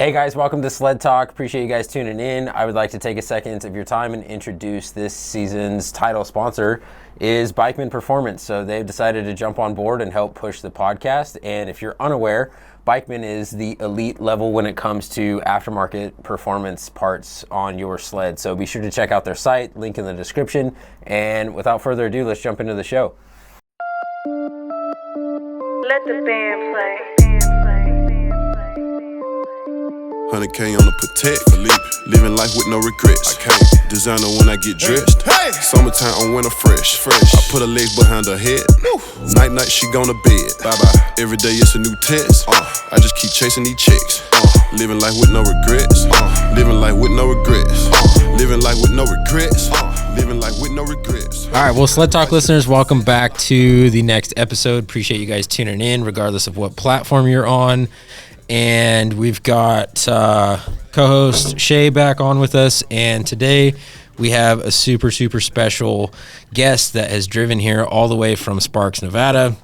Hey guys, welcome to Sled Talk. Appreciate you guys tuning in. I would like to take a second of your time and introduce this season's title sponsor is Bikeman Performance. So they've decided to jump on board and help push the podcast. And if you're unaware, Bikeman is the elite level when it comes to aftermarket performance parts on your sled. So be sure to check out their site, link in the description. And without further ado, let's jump into the show. Let the band play. 100K on the Protect, living life with no regrets. I can't designer when I get dressed. Hey. Summertime on winter fresh. I put her legs behind her head. Night she gone to bed. Bye. Every day it's a new test. I just keep chasing these chicks. Living life with no regrets. Living life with no regrets. Living life with no regrets. Living life with no regrets. All right, well, Sled Talk listeners, welcome back to the next episode. Appreciate you guys tuning in, regardless of what platform you're on. And we've got co-host Shay back on with us. And today we have a super special guest that has driven here all the way from Sparks, Nevada.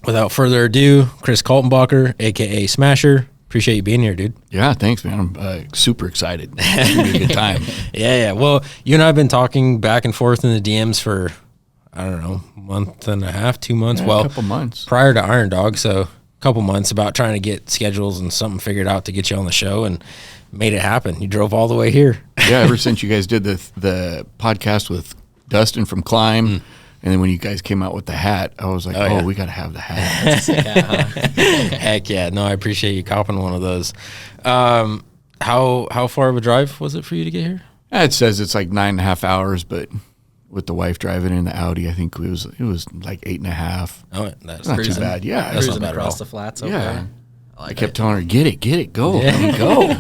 Without further ado, Kris Kaltenbacher, a.k.a. Smasher. Appreciate you being here, dude. Yeah, thanks, man. I'm super excited. It's going to be a good time. Yeah. Well, you and I have been talking back and forth in the DMs for, I don't know, a month and a half, 2 months. Yeah, well, a couple months. Prior to Iron Dog, so couple months about trying to get schedules and something figured out to get you on the show, and made it happen. You drove all the way here. Yeah, ever since you guys did the podcast with Dustin from Climb, and then when you guys came out with the hat, I was like, we got to have the hat. Heck yeah. No, I appreciate you copping one of those. How far of a drive was it for you to get here? It says it's like 9.5 hours, but with the wife driving in the Audi, I think it was like 8.5. Oh, that's not too bad. Yeah, that's cruising not bad across at all. the flats. Yeah. I I kept telling her, get it, go, go.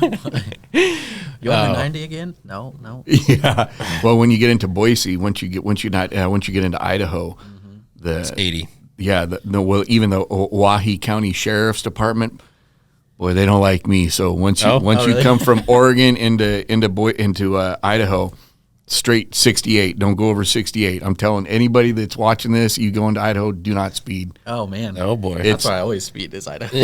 You want the 90 again? No. Yeah. Well, when you get into Boise, once you get into Idaho, It's 80. Yeah. Even the Oahe County Sheriff's Department, boy, they don't like me. So once you really? come from Oregon into Idaho, straight 68. Don't go over 68. I'm telling anybody that's watching this, you go into Idaho, do not speed. Oh man. Oh boy. That's why I always speed this Idaho.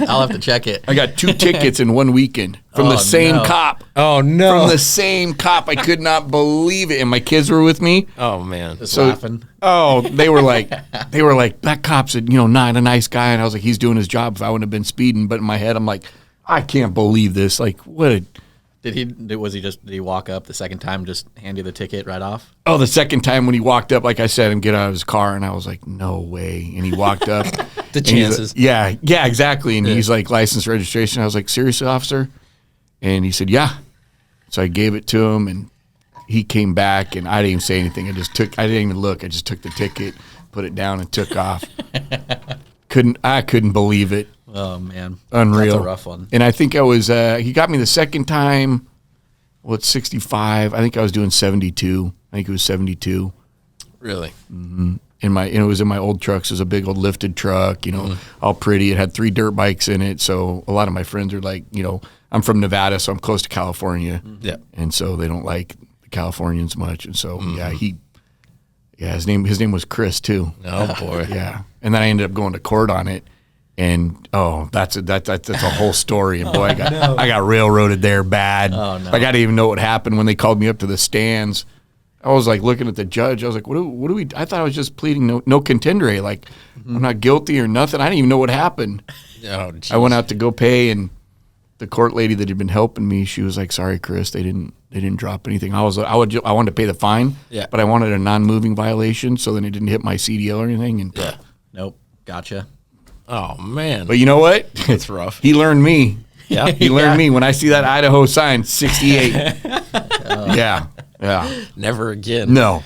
I'll have to check it. I got 2 tickets in one weekend from the same cop. Oh no. From the same cop. I could not believe it. And my kids were with me. Oh man. Just laughing. Oh, they were like, that cop's not a nice guy. And I was like, he's doing his job if I wouldn't have been speeding. But in my head, I'm like, I can't believe this. Like, what Did he walk up the second time, just hand you the ticket right off? Oh, the second time when he walked up, like I said, and get out of his car, and I was like, no way. And he walked up. The chances. Yeah, exactly. And he's like, license, registration. I was like, seriously, officer? And he said, yeah. So I gave it to him, and he came back, and I didn't even say anything. I didn't even look. I just took the ticket, put it down, and took off. I couldn't believe it. Oh man, Unreal. That's a rough one. And I think I was. He got me the second time. Well, it's 65. I think I was doing 72. I think it was 72. Really? Mm-hmm. It was in my old trucks. It was a big old lifted truck. All pretty. It had 3 dirt bikes in it. So a lot of my friends are like, I'm from Nevada, so I'm close to California. Yeah. And so they don't like the Californians much. And so his name was Chris too. Oh boy. Yeah. And then I ended up going to court on it. And that's a whole story. And boy, I got railroaded there bad. Oh, no. Like I didn't even know what happened when they called me up to the stands. I was like looking at the judge. I was like, what do we? I thought I was just pleading no contendere. Like I'm not guilty or nothing. I didn't even know what happened. Oh, geez. I went out to go pay, and the court lady that had been helping me, she was like, sorry, Chris, they didn't drop anything. I wanted to pay the fine, but I wanted a non-moving violation, so then it didn't hit my CDL or anything. And Nope. Gotcha. Oh man. But you know what? That's rough. He learned me. Yeah. He learned me when I see that Idaho sign, 68. Yeah. Never again. No.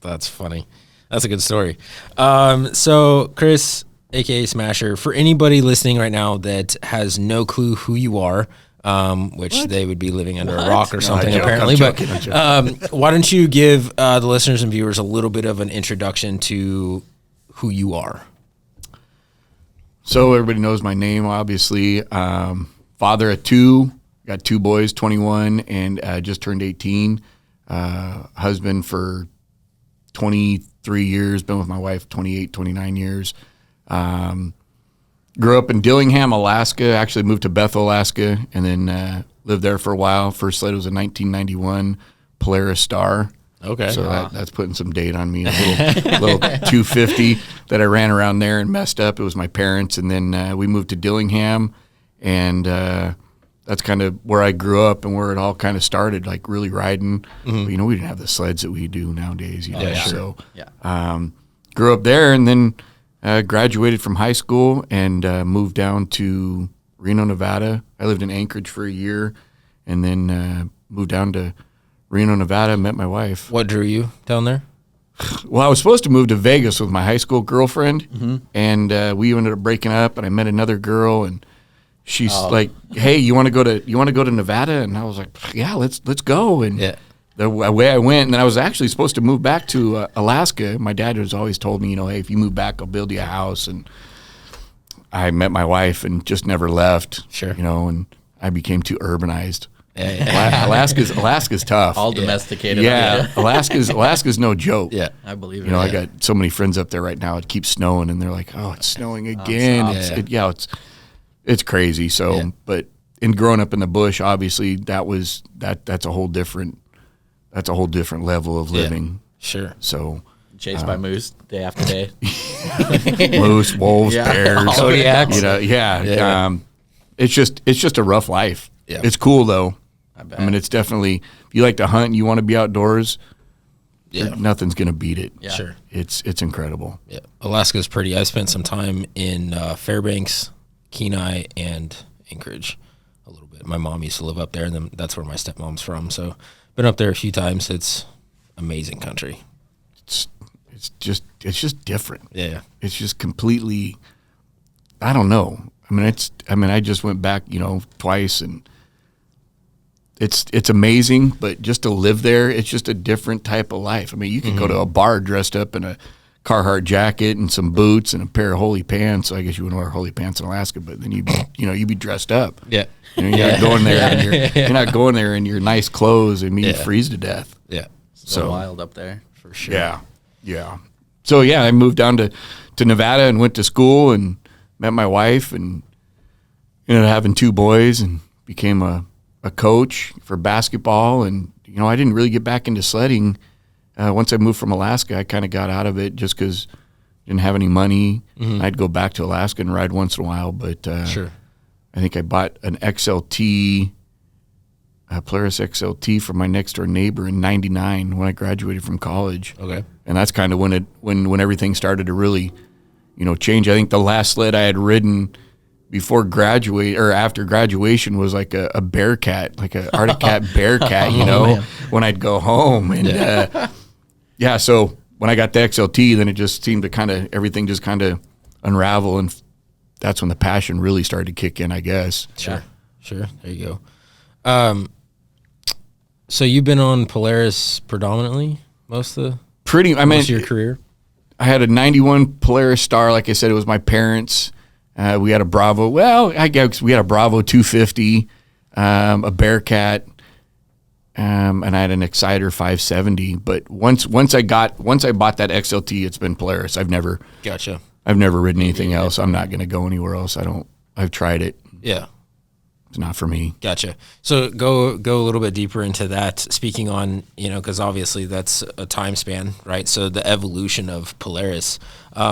That's funny. That's a good story. So Kris, aka Smasher, for anybody listening right now that has no clue who you are, which they would be living under a rock or something apparently. But why don't you give the listeners and viewers a little bit of an introduction to who you are? So everybody knows my name, obviously. Father of 2, got 2 boys, 21, and just turned 18. Husband for 23 years, been with my wife 28, 29 years. Grew up in Dillingham, Alaska. Actually moved to Bethel, Alaska, and then lived there for a while. First sled was a 1991 Polaris Star. Okay. So that's putting some date on me. A little 250 that I ran around there and messed up. It was my parents. And then we moved to Dillingham, and that's kind of where I grew up and where it all kind of started, like really riding. But, you know, we didn't have the sleds that we do nowadays. You know? yeah. So Yeah. grew up there, and then graduated from high school and moved down to Reno, Nevada. I lived in Anchorage for a year, and then moved down to Reno, Nevada, met my wife. What drew you down there? Well, I was supposed to move to Vegas with my high school girlfriend, and we ended up breaking up. And I met another girl, and she's like, "Hey, you want to go to Nevada?" And I was like, "Yeah, let's go." And the way I went, and then I was actually supposed to move back to Alaska. My dad has always told me, you know, hey, if you move back, I'll build you a house. And I met my wife and just never left. Sure, you know, and I became too urbanized. Alaska's tough. All domesticated. Yeah, Alaska's no joke. Yeah, I believe it. You know, I got so many friends up there right now. It keeps snowing, and they're like, "Oh, it's snowing again." It's crazy. So, but in growing up in the bush, obviously that's a whole different level of living. Sure. So chased by moose day after day. moose, wolves, bears, Zodiacs. you know, it's just a rough life. Yeah. It's cool though. I mean, it's definitely, if you like to hunt and you want to be outdoors, Yeah. nothing's gonna beat it. Yeah. Sure. It's incredible. Yeah. Alaska's pretty. I spent some time in Fairbanks, Kenai, and Anchorage a little bit. My mom used to live up there, and then that's where my stepmom's from. So been up there a few times. It's amazing country. It's just different. Yeah. It's just completely, I don't know. I just went back, you know, twice, and it's amazing, but just to live there, it's just a different type of life. I mean, you can go to a bar dressed up in a Carhartt jacket and some boots and a pair of holey pants. So I guess you wouldn't wear holey pants in Alaska, but then you'd be dressed up. Yeah. You know, you're not going there and you're not going there in your nice clothes and you'd freeze to death. Yeah. so wild up there for sure. Yeah. So I moved down to Nevada and went to school and met my wife and ended up having 2 boys and became a coach for basketball. And, you know, I didn't really get back into sledding. Once I moved from Alaska, I kind of got out of it just because I didn't have any money. I'd go back to Alaska and ride once in a while. But Sure. I think I bought an XLT, a Polaris XLT from my next door neighbor in '99 when I graduated from college. Okay. And that's kind of when everything started to really, you know, change. I think the last sled I had ridden before after graduation was like a Bearcat, like a Arctic Cat Bearcat, you know, when I'd go home. And so when I got the XLT, then it just seemed to everything just kind of unravel. And that's when the passion really started to kick in, I guess. Sure. There you go. So you've been on Polaris predominantly most of your career? I had a 91 Polaris Star. Like I said, it was my parents'. We had a Bravo. Well, I guess we had a Bravo 250, a Bearcat, and I had an Exciter 570. But once I bought that XLT, it's been Polaris. I've never ridden anything else. I'm not going to go anywhere else. I've tried it. Yeah. It's not for me. Gotcha. So go a little bit deeper into that, speaking on, you know, because obviously that's a time span, right? So the evolution of Polaris.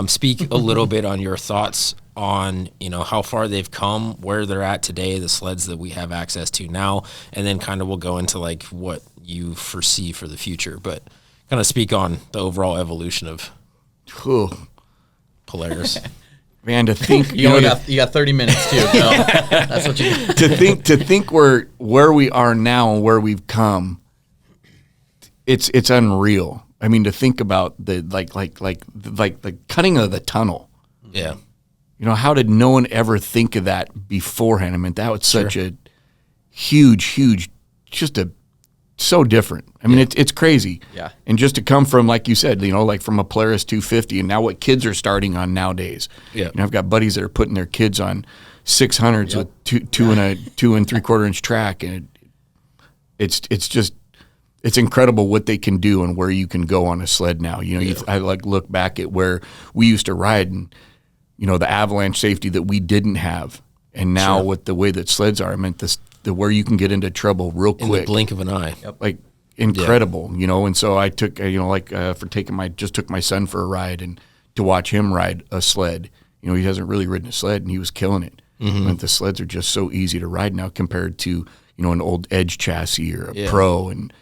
Speak a little bit on your thoughts on, you know, how far they've come, where they're at today, the sleds that we have access to now, and then kind of we'll go into like what you foresee for the future. But kind of speak on the overall evolution of Polaris. Man, to think you got 30 minutes too. So that's what you to think where we are now and where we've come. It's unreal. I mean, to think about the like the cutting of the tunnel. Yeah. You know, how did no one ever think of that beforehand? I mean, that was such a huge, so different. I mean, it's crazy. Yeah. And just to come from, like you said, you know, like from a Polaris 250 and now what kids are starting on nowadays. Yeah. You know, I've got buddies that are putting their kids on 600s with two and 3/4 inch track. And it's incredible what they can do and where you can go on a sled now. You know, I like look back at where we used to ride and, the avalanche safety that we didn't have. And now Sure. with the way that sleds are, I mean, where you can get into trouble real quick. In the blink of an eye. Like incredible, And so I took, just took my son for a ride and to watch him ride a sled. He hasn't really ridden a sled and he was killing it. And the sleds are just so easy to ride now compared to, an old Edge chassis or a Pro. And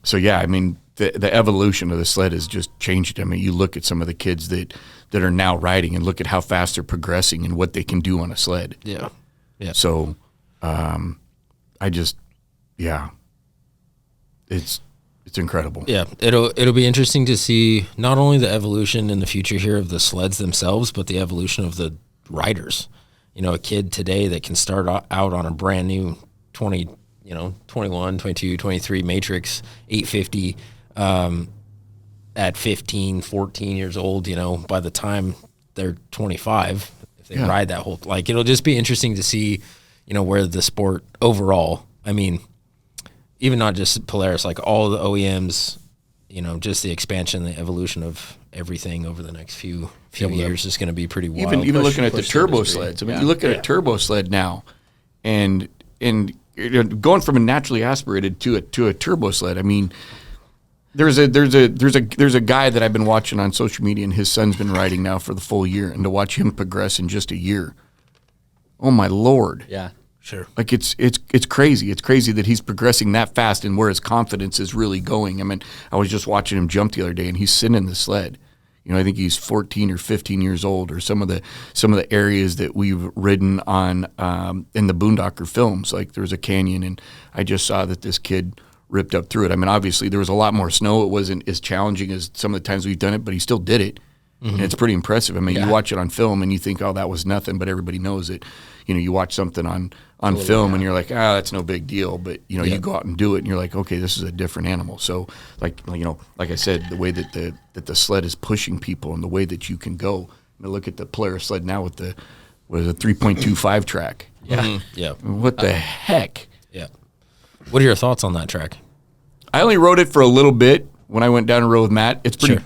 so, yeah, I mean, the evolution of the sled has just changed. I mean, you look at some of the kids that are now riding and look at how fast they're progressing and what they can do on a sled. Yeah. Yeah. So it's incredible. Yeah, it'll be interesting to see not only the evolution in the future here of the sleds themselves, but the evolution of the riders. A kid today that can start out on a brand new 21, 22, 23 Matrix 850 at 15, 14 years old, by the time they're 25, if they ride that whole, it'll just be interesting to see, where the sport overall, I mean, even not just Polaris, like all the OEMs, just the expansion, the evolution of everything over the next few years is going to be pretty wild. Even looking at the turbo sleds. I mean, you look at a turbo sled now, and going from a naturally aspirated to a turbo sled. I mean, there's a guy that I've been watching on social media, and his son's been riding now for the full year, and to watch him progress in just a year, oh my Lord! Yeah. Sure. Like it's crazy. It's crazy that he's progressing that fast and where his confidence is really going. I mean, I was just watching him jump the other day and he's sitting in the sled. I think he's 14 or 15 years old, or some of the areas that we've ridden on in the Boondocker films. Like there's a canyon and I just saw that this kid ripped up through it. I mean, obviously there was a lot more snow. It wasn't as challenging as some of the times we've done it, but he still did it. And it's pretty impressive. I mean, you watch it on film and you think, oh, that was nothing, but everybody knows it. You watch something on film and you're like, that's no big deal. But, you go out and do it and you're like, okay, this is a different animal. So, like I said, the way that the sled is pushing people and the way that you can go. I mean, look at the Polaris sled now with the 3.25 track. Yeah. Yeah. What the heck? Yeah. What are your thoughts on that track? I only rode it for a little bit. When I went down the road with Matt, it's pretty.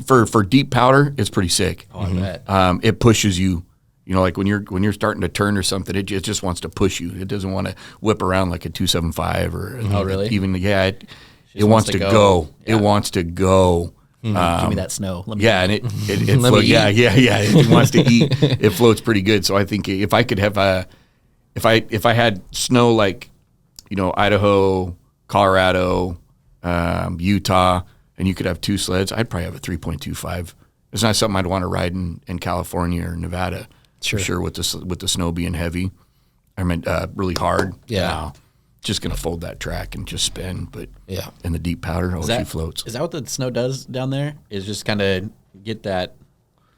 Sure. For deep powder, it's pretty sick. Oh, I bet. It pushes you. Like when you're starting to turn or something, it just wants to push you. It doesn't want to whip around like a 275 or really? Even it wants to go. Yeah. It wants to go. Give me that snow. Let me and it floats. Yeah. It wants to eat. It floats pretty good. So I think if I could have if I had snow like, Idaho, Colorado, Utah, and you could have two sleds, I'd probably have a 3.25. It's not something I'd want to ride in California or Nevada. Sure. For sure, with the snow being heavy. I mean, really hard. Yeah. No, just going to fold that track and just spin. But Yeah. in the deep powder, she floats. Is that what the snow does down there? Is just kind of get that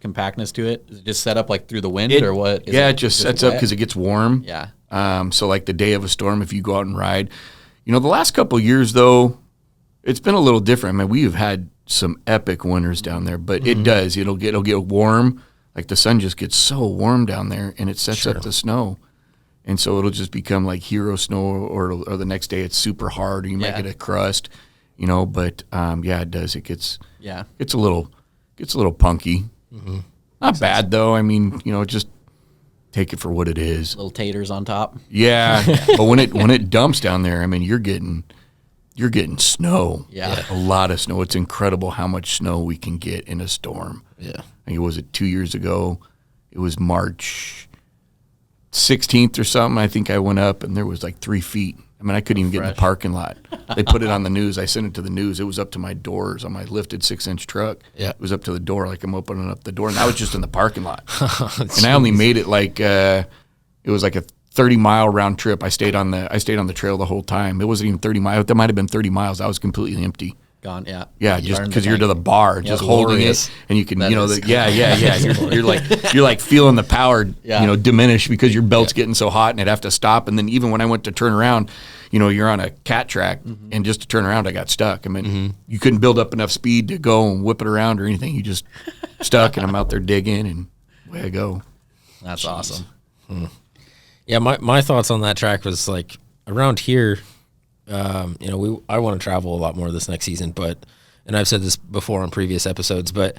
compactness to it? Is it just set up like through the wind or what? It just sets up because it gets warm. Yeah. So like the day of a storm, if you go out and ride, the last couple of years though, it's been a little different. I mean, we have had some epic winters down there, but it does. It'll get warm. Like the sun just gets so warm down there, and it sets up the snow, and so it'll just become like hero snow, or the next day it's super hard, or you might get a crust, But it does. It gets a little punky. Not bad though. I mean, just take it for what it is. Little taters on top. Yeah, but when it dumps down there, I mean, you're getting snow. Yeah. A lot of snow. It's incredible how much snow we can get in a storm. Yeah. I think, was it 2 years ago? It was March 16th or something. I think I went up and there was like 3 feet. I mean, I couldn't even get in the parking lot. They put it on the news. I sent it to the news. It was up to my doors on my lifted 6-inch truck. Yeah. It was up to the door, like I'm opening up the door. And I was just in the parking lot. And I only made it like, it was like a 30-mile round trip. I stayed on the trail the whole time. It wasn't even 30 miles. That might have been 30 miles. I was completely empty. Gone, yeah. Yeah, just because you're to the bar, just holding it, and you can, you're like feeling the power, diminish because your belt's getting so hot, and it'd have to stop. And then even when I went to turn around, you're on a cat track, and just to turn around, I got stuck. I mean, you couldn't build up enough speed to go and whip it around or anything. You just stuck, and I'm out there digging, and away I go. That's awesome. Yeah, my thoughts on that track was like around here. I want to travel a lot more this next season, and I've said this before on previous episodes, but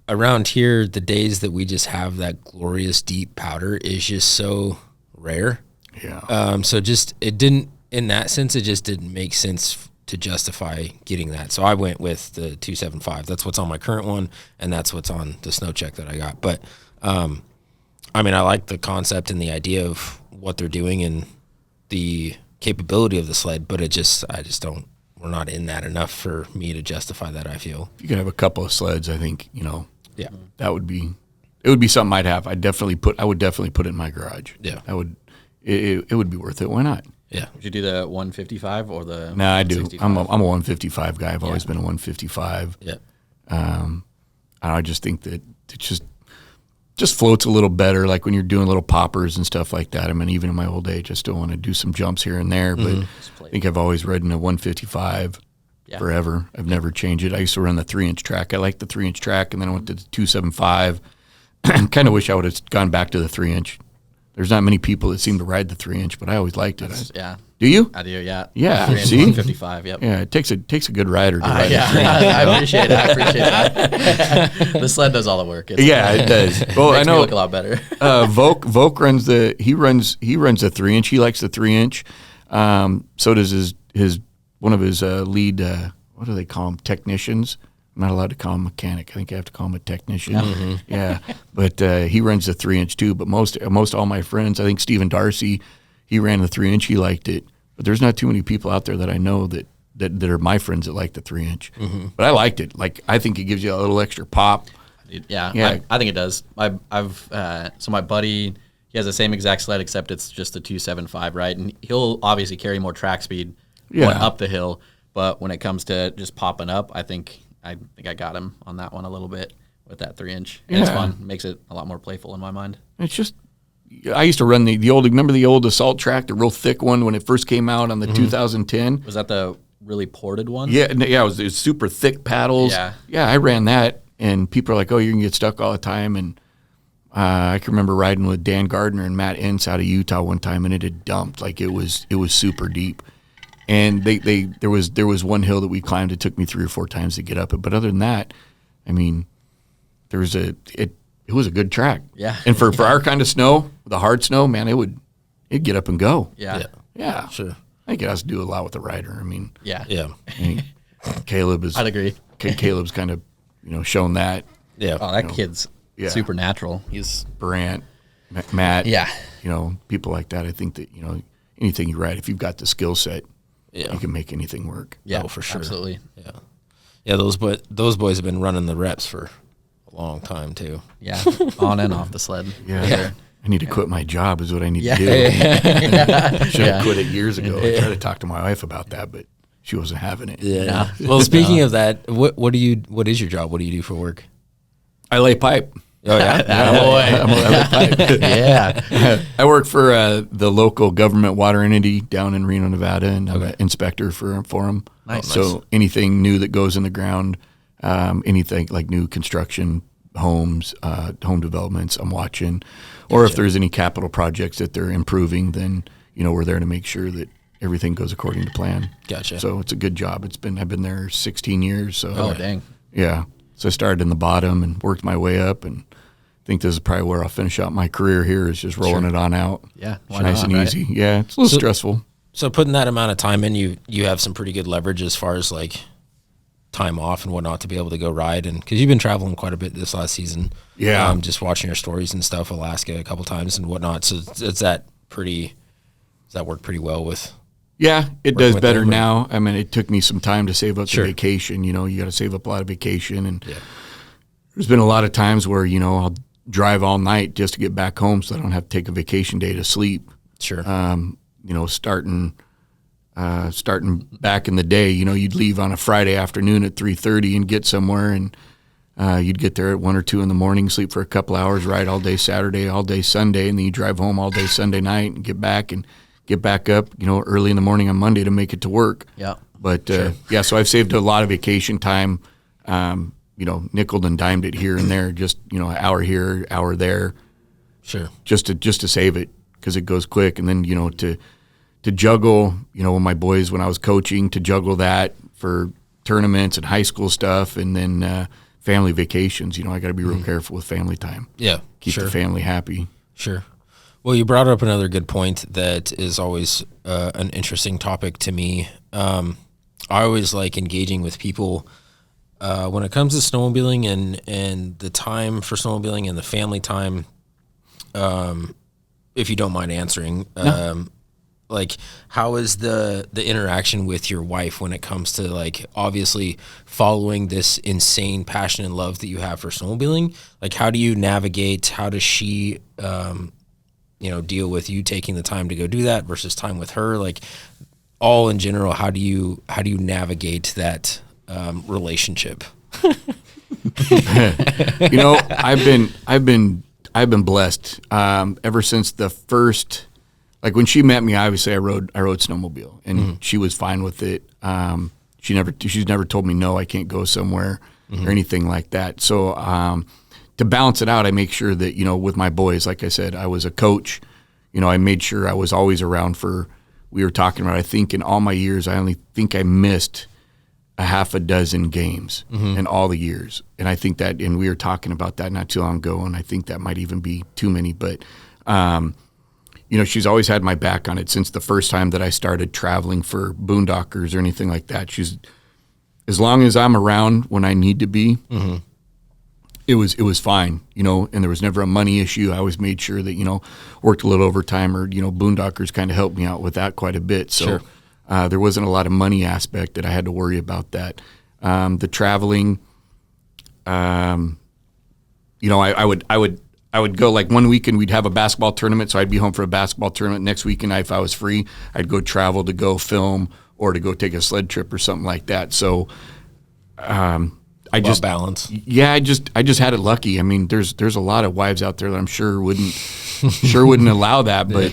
around here, the days that we just have that glorious deep powder is just so rare. Yeah. So just it didn't, in that sense, it just didn't make sense to justify getting that. So I went with the 275. That's what's on my current one, and that's what's on the snow check that I got. But I mean, I like the concept and the idea of what they're doing and the capability of the sled, but I just don't. We're not in that enough for me to justify that, I feel. If you could have a couple of sleds, I think, Yeah. that would be, it would be something I'd have. I would definitely put it in my garage. Yeah. It would be worth it. Why not? Yeah. Would you do the 155 or the? No, I do. 165? I'm a 155 guy. I've always been a 155. Yeah. I just think that it just floats a little better, like when you're doing little poppers and stuff like that. I mean, even in my old age, I still want to do some jumps here and there, but I think I've always ridden a 155 forever. I've never changed it. I used to run the 3-inch track. I liked the 3-inch track, and then I went to the 275. Kind of wish I would have gone back to the 3-inch. There's not many people that seem to ride the 3-inch, but I always liked it. Yeah. Do you? I do, yeah. Yeah, 3-inch, see? 155, yep. Yeah, it takes a good rider to ride Yeah, the 3-inch. I appreciate that. The sled does all the work. Yeah, it does. Well, Makes I know. me look a lot better. Volk runs the 3-inch. He likes the 3-inch. So does one of his lead. What do they call them? Technicians. I'm not allowed to call him mechanic. I think I have to call him a technician. Yeah, but he runs the 3-inch too. But most all my friends, I think Stephen Darcy, he ran the 3-inch. He liked it. But there's not too many people out there that I know that are my friends that like the 3-inch. But I liked it. Like, I think it gives you a little extra pop. Yeah. I think it does. So my buddy, he has the same exact sled, except it's just the 275, right? And he'll obviously carry more track speed going up the hill. But when it comes to just popping up, I think I got him on that one a little bit with that 3-inch. And it's fun. Makes it a lot more playful in my mind. It's just, I used to run the old, remember the old assault track, the real thick one when it first came out on the 2010? Was that the really ported one? Yeah, it was super thick paddles. Yeah, I ran that, and people are like, oh, you can get stuck all the time. And I can remember riding with Dan Gardner and Matt Ince out of Utah one time, and it had dumped. Like, it was super deep. And there was one hill that we climbed. It took me 3 or 4 times to get up it. But other than that, I mean, it was a good track. Yeah. And for our kind of snow, the hard snow, man, it'd get up and go. Yeah. Yeah. Sure. I think it has to do a lot with the rider. I mean, Yeah. Caleb is. I'd agree. Caleb's kind of, shown that. Yeah. Oh, that kid's super natural. He's Brant, Matt. Yeah. People like that. I think that, anything you ride, if you've got the skill set, Yeah. you can make anything work. Yeah, Oh, for sure. Absolutely. Yeah. Yeah, those boys have been running the reps for a long time too. Yeah. On and off the sled. Yeah. I need to quit my job is what I need Yeah. to do. Should have Yeah. quit it years ago. I tried to talk to my wife about that, but she wasn't having it. Yeah. Well, speaking of that, what is your job? What do you do for work? I lay pipe. Oh yeah. I'm a lay pipe. Yeah. I work for the local government water entity down in Reno, Nevada, and I'm an inspector for them. Nice. So anything new that goes in the ground, anything like new construction, homes, home developments, I'm watching. Or if there's any capital projects that they're improving, then we're there to make sure that everything goes according to plan. Gotcha. So it's a good job. I've been there 16 years. So Oh, dang. yeah. So I started in the bottom and worked my way up, and I think this is probably where I'll finish out my career here, is just rolling it on out. Yeah, why Nice not, and right? easy. Yeah, it's a little stressful. So putting that amount of time in, you have some pretty good leverage as far as like time off and whatnot to be able to go ride, and because you've been traveling quite a bit this last season. Yeah. Just watching your stories and stuff, Alaska a couple times and whatnot. So does that work pretty well with? Yeah, it Working does with better them, or- now. I mean, it took me some time to save up Sure. the vacation. You got to save up a lot of vacation, and there's been a lot of times where I'll drive all night just to get back home, so I don't have to take a vacation day to sleep. Sure. Starting back in the day, you'd leave on a Friday afternoon at 3:30 and get somewhere, and you'd get there at 1 or 2 in the morning, sleep for a couple hours, ride all day Saturday, all day Sunday, and then you drive home all day Sunday night and get back up, early in the morning on Monday to make it to work. Yeah. But so I've saved a lot of vacation time, nickeled and dimed it here and there, just an hour here, hour there, Sure. just to save it, because it goes quick. And then to juggle, when my boys, when I was coaching, to juggle that for tournaments and high school stuff, and then family vacations. You know, I got to be real careful with family time. Yeah, Keep the family happy. Sure. Well, you brought up another good point that is always an interesting topic to me. I always like engaging with people when it comes to snowmobiling and the time for snowmobiling and the family time. If you don't mind answering, like how is the interaction with your wife when it comes to like obviously following this insane passion and love that you have for snowmobiling? Like how do you navigate? How does she, deal with you taking the time to go do that versus time with her? Like all in general, how do you navigate that relationship? I've been blessed ever since the first. Like when she met me, obviously I rode snowmobile, and she was fine with it. She's never told me no, I can't go somewhere or anything like that. So to balance it out, I make sure that with my boys, like I said, I was a coach. I made sure I was always around for. We were talking about. I think in all my years, I only think I missed a half a dozen games in all the years, and I think that. And we were talking about that not too long ago, and I think that might even be too many, but. She's always had my back on it since the first time that I started traveling for Boondockers or anything like that. She's, as long as I'm around when I need to be, it was fine, and there was never a money issue. I always made sure that, worked a little overtime or, Boondockers kind of helped me out with that quite a bit. So there wasn't a lot of money aspect that I had to worry about that. The traveling, I would go like one weekend we'd have a basketball tournament, so I'd be home for a basketball tournament. Next weekend, if I was free, I'd go travel to go film or to go take a sled trip or something like that. So I just balance. Yeah, I just had it lucky. I mean, there's a lot of wives out there that I'm sure wouldn't allow that, but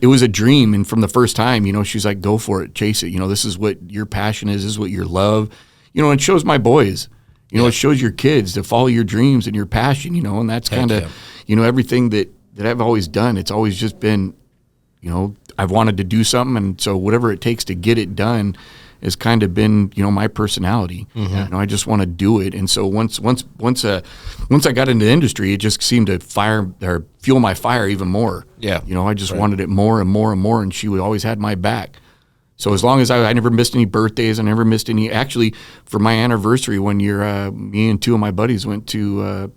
it was a dream. And from the first time, she's like, "Go for it, chase it. This is what your passion is. This is what your love. And it shows my boys." It shows your kids to follow your dreams and your passion, and that's kind of, everything that I've always done. It's always just been, I've wanted to do something. And so whatever it takes to get it done has kind of been, my personality. I just want to do it. And so once I got into the industry, it just seemed to fuel my fire even more. Yeah. I just wanted it more and more and more. And she always had my back. So as long as I never missed any birthdays, I never missed any. Actually, for my anniversary one year, me and two of my buddies went to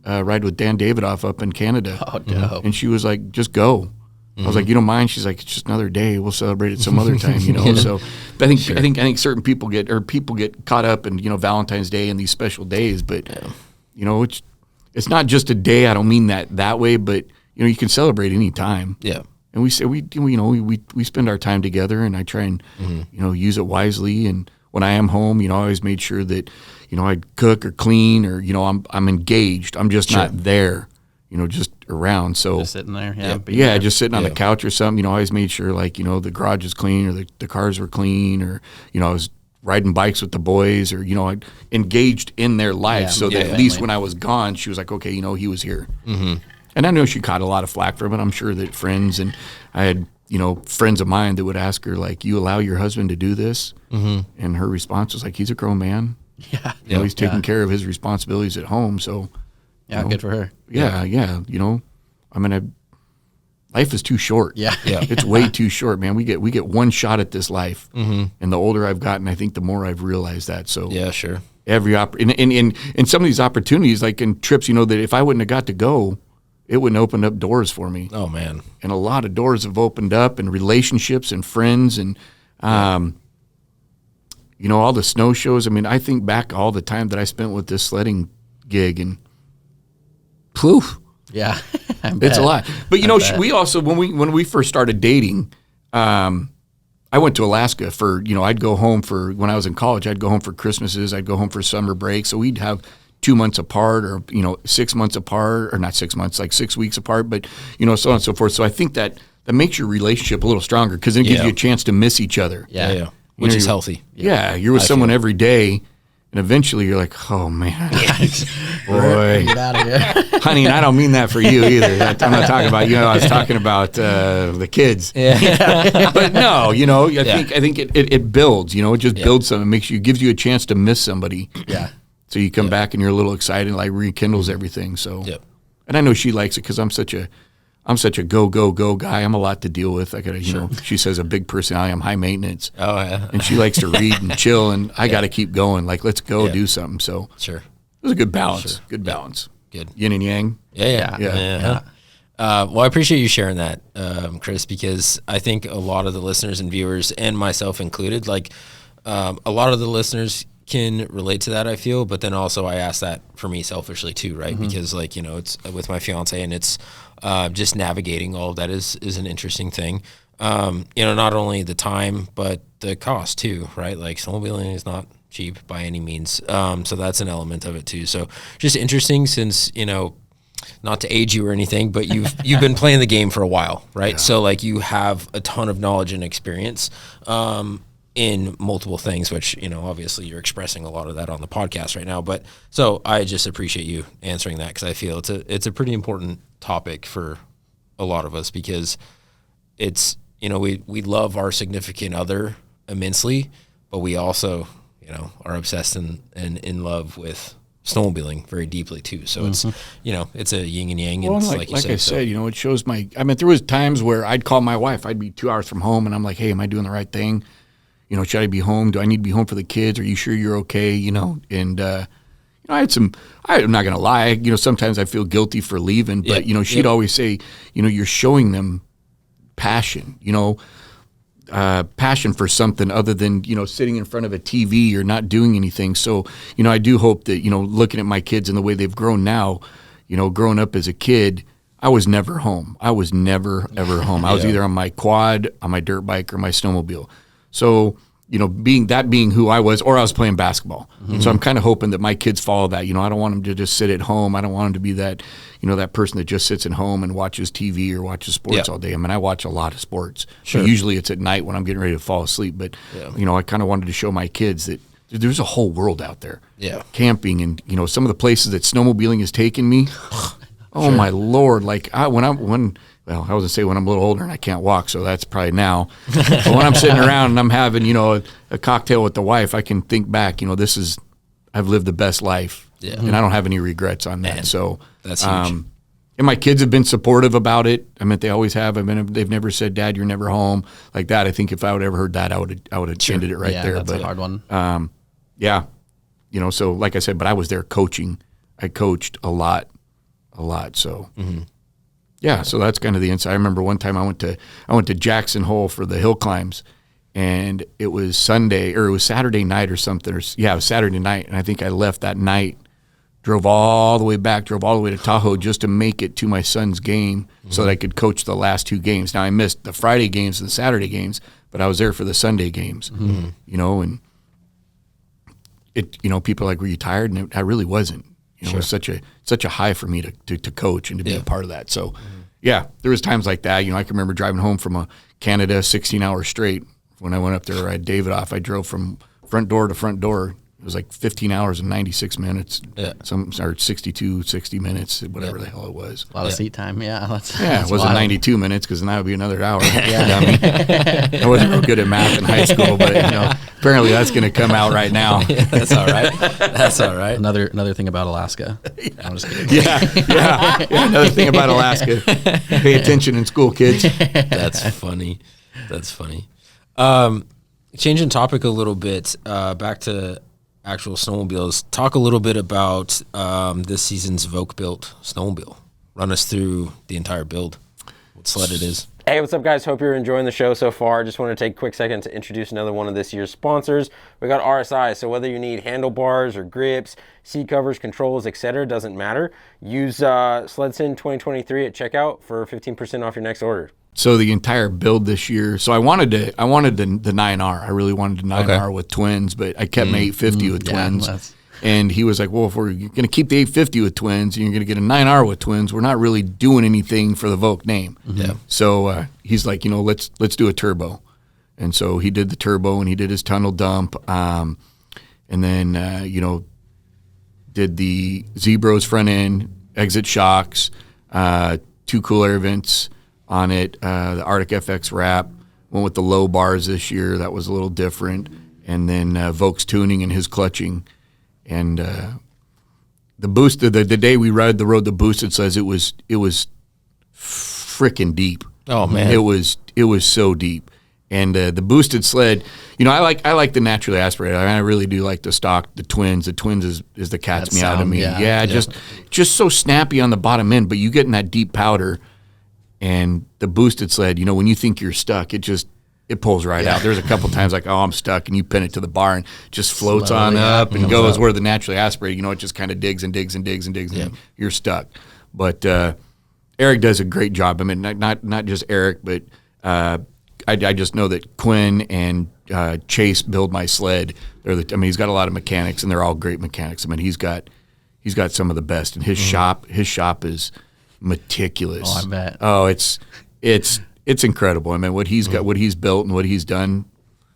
ride with Dan Davidoff up in Canada. Oh, dope. And she was like, "Just go." I was like, "You don't mind?" She's like, "It's just another day. We'll celebrate it some other time." So I think certain people get caught up in Valentine's Day and these special days, but it's not just a day. I don't mean that way, but you can celebrate any time. Yeah. And we say we spend our time together, and I try and use it wisely. And when I am home, I always made sure that I'd cook or clean or I'm engaged. I'm just not there, just around. So just sitting there, just sitting on the couch or something. I always made sure the garage was clean or the cars were clean or I was riding bikes with the boys or I engaged in their life so that at least when I was gone, she was like, okay, he was here. And I know she caught a lot of flack from it. I'm sure that friends, and I had, friends of mine that would ask her, like, "You allow your husband to do this?" And her response was like, "He's a grown man. Yeah. He's taking care of his responsibilities at home. So, good for her. Yeah. I mean, life is too short. Yeah. It's way too short, man. We get one shot at this life. And the older I've gotten, I think the more I've realized that. So, yeah, sure. Every in some of these opportunities, like in trips, that if I wouldn't have got to go, it wouldn't open up doors for me. Oh, man. And a lot of doors have opened up and relationships and friends and, all the snow shows. I mean, I think back all the time that I spent with this sledding gig and poof. Yeah. It's a lot. But, we also, when we first started dating, I went to Alaska for, I'd go home when I was in college, I'd go home for Christmases, I'd go home for summer break. So we'd have 2 months apart or 6 months apart or not 6 months, like 6 weeks apart, but so on and so forth. So I think that makes your relationship a little stronger because it gives you a chance to miss each other. Yeah. Which is healthy. Yeah. You're with someone every day and eventually you're like, oh man, boy, get out of here. Honey, and I don't mean that for you either. I'm not talking about I was talking about the kids. Yeah. But no, I think it builds, it just builds something. It gives you a chance to miss somebody. Yeah. So you come back and you're a little excited, like rekindles everything. So, and I know she likes it because I'm such a go guy. I'm a lot to deal with. I got to, you know, she says a big personality. I'm high maintenance. Oh yeah. And she likes to read and chill, and I got to keep going. Like, let's go do something. So sure, it was a good balance. Good balance. Good. Yin and yang. Yeah. Well, I appreciate you sharing that, Kris, because I think a lot of the listeners and viewers, and myself included, like a lot of the listeners can relate to that, I feel, but then also I ask that for me selfishly too, right? Because like, you know, it's with my fiance, and it's just navigating all of that is an interesting thing. You know, not only the time, but the cost too, right? Like snowmobiling is not cheap by any means. So that's an element of it too. So just interesting since, you know, not to age you or anything, but you've been playing the game for a while, right? Yeah. So like you have a ton of knowledge and experience in multiple things, which, you know, obviously you're expressing a lot of that on the podcast right now. But so I just appreciate you answering that, because I feel it's a pretty important topic for a lot of us, because it's, you know, we love our significant other immensely, but we also, you know, are obsessed and in love with snowmobiling very deeply too. So it's, you know, it's a yin and yang. Well, and like you said, I said, you know, it shows there was times where I'd call my wife. I'd be 2 hours from home, and I'm like, hey, am I doing the right thing? You know, should I be home? Do I need to be home for the kids? Are you sure you're okay? You know, and, you know, I'm not going to lie, you know, sometimes I feel guilty for leaving, but, you know, she'd always say, you know, you're showing them passion, you know, passion for something other than, you know, sitting in front of a TV or not doing anything. So, you know, I do hope that, you know, looking at my kids and the way they've grown now, you know, growing up as a kid, I was never home. I was never, ever home. I was either on my quad, on my dirt bike, or my snowmobile. So, you know, being who I was, or I was playing basketball. So I'm kind of hoping that my kids follow that. You know, I don't want them to just sit at home. I don't want them to be that, you know, that person that just sits at home and watches TV or watches sports all day. I mean, I watch a lot of sports. Sure. Usually it's at night when I'm getting ready to fall asleep. But, you know, I kind of wanted to show my kids that there's a whole world out there. Yeah. Camping and, you know, some of the places that snowmobiling has taken me. Oh, my Lord. Like, well, I was going to say when I'm a little older and I can't walk, so that's probably now. But when I'm sitting around and I'm having, you know, a cocktail with the wife, I can think back, you know, I've lived the best life. Yeah. And I don't have any regrets on that. Man, so that's huge. And my kids have been supportive about it. I mean, they always have. I mean, they've never said, Dad, you're never home, like that. I think if I would have ever heard that, I would have ended it right there. That's a hard one. Yeah. You know, so like I said, but I was there coaching. I coached a lot. So, yeah, so that's kind of the insight. I remember one time I went to Jackson Hole for the hill climbs, and it was Sunday, or it was Saturday night or something. It was Saturday night, and I think I left that night, drove all the way to Tahoe just to make it to my son's game so that I could coach the last 2 games. Now, I missed the Friday games and the Saturday games, but I was there for the Sunday games, you know, and you know, people are like, were you tired? And I really wasn't. You know, it was such a high for me to coach and to be a part of that. So, yeah, there was times like that. You know, I can remember driving home from Canada 16 hours straight. When I went up there, I had David off. I drove from front door to front door. It was like 15 hours and 96 minutes. Yeah. Or 60 minutes, whatever the hell it was. A lot of seat time, it wasn't 92 minutes because then that would be another hour. I wasn't real good at math in high school, but, you know, apparently that's going to come out right now. That's all right. That's all right. Another thing about Alaska. I'm just kidding. Yeah, another thing about Alaska. Pay attention in school, kids. That's funny. Changing topic a little bit, back to actual snowmobiles. Talk a little bit about this season's Voke-built snowmobile. Run us through the entire build, what sled it is. Hey, what's up, guys? Hope you're enjoying the show so far. Just want to take a quick second to introduce another one of this year's sponsors. We got RSI, so whether you need handlebars or grips, seat covers, controls, etc., doesn't matter. Use SledSend 2023 at checkout for 15% off your next order. So the entire build this year. So I wanted the 9R. I really wanted the 9R with twins, but I kept my 850 with twins. And he was like, well, if we're going to keep the 850 with twins and you're going to get a 9R with twins, we're not really doing anything for the Voke name. Yeah. So he's like, you know, let's do a turbo. And so he did the turbo and he did his tunnel dump. And then, you know, did the Zebros front end, exit shocks, 2 cool air vents on it, the Arctic FX wrap, went with the low bars this year. That was a little different. And then Voke's tuning and his clutching. And the boosted the day we rode the boosted sleds, it was freaking deep. Oh man, it was so deep. And the boosted sled, I like the naturally aspirated. I really do like the stock, the twins. The twins is the cat's meow to me. Yeah, just so snappy on the bottom end, but you get in that deep powder. And the boosted sled, when you think you're stuck, it pulls right out. There's a couple times like, oh, I'm stuck, and you pin it to the bar and just floats on up and goes up. Where the naturally aspirated, it just kind of digs and digs and digs and digs, and you're stuck. But Eric does a great job. I mean, not just Eric, but I just know that Quinn and Chase build my sled. He's got a lot of mechanics, and they're all great mechanics. I mean, he's got some of the best, and his shop is meticulous. Oh, I bet. Oh, it's incredible. I mean, what he's got, what he's built, and what he's done.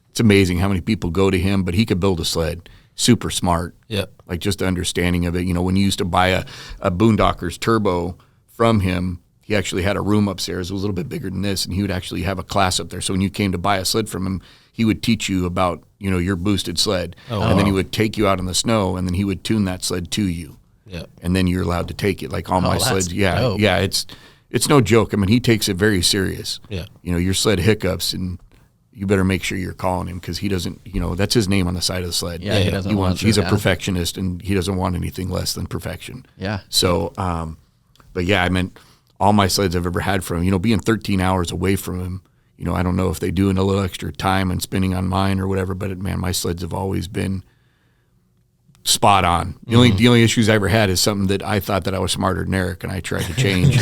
It's amazing how many people go to him, but he could build a sled. Super smart. Yep. Like just the understanding of it. When you used to buy a Boondockers turbo from him, he actually had a room upstairs. It was a little bit bigger than this, and he would actually have a class up there. So when you came to buy a sled from him, he would teach you about your boosted sled, and then he would take you out in the snow, and then he would tune that sled to you. Yeah. And then you're allowed to take it. Like all my sleds. Dope. Yeah. It's no joke. I mean, he takes it very serious. Yeah. Your sled hiccups, and you better make sure you're calling him, because he doesn't. That's his name on the side of the sled. Yeah. He doesn't he's a perfectionist, and he doesn't want anything less than perfection. Yeah. So, but yeah, I mean, all my sleds I've ever had from him. Being 13 hours away from him. I don't know if they do a little extra time and spinning on mine or whatever, but man, my sleds have always been spot on. The only issues I ever had is something that I thought that I was smarter than Eric, and I tried to change.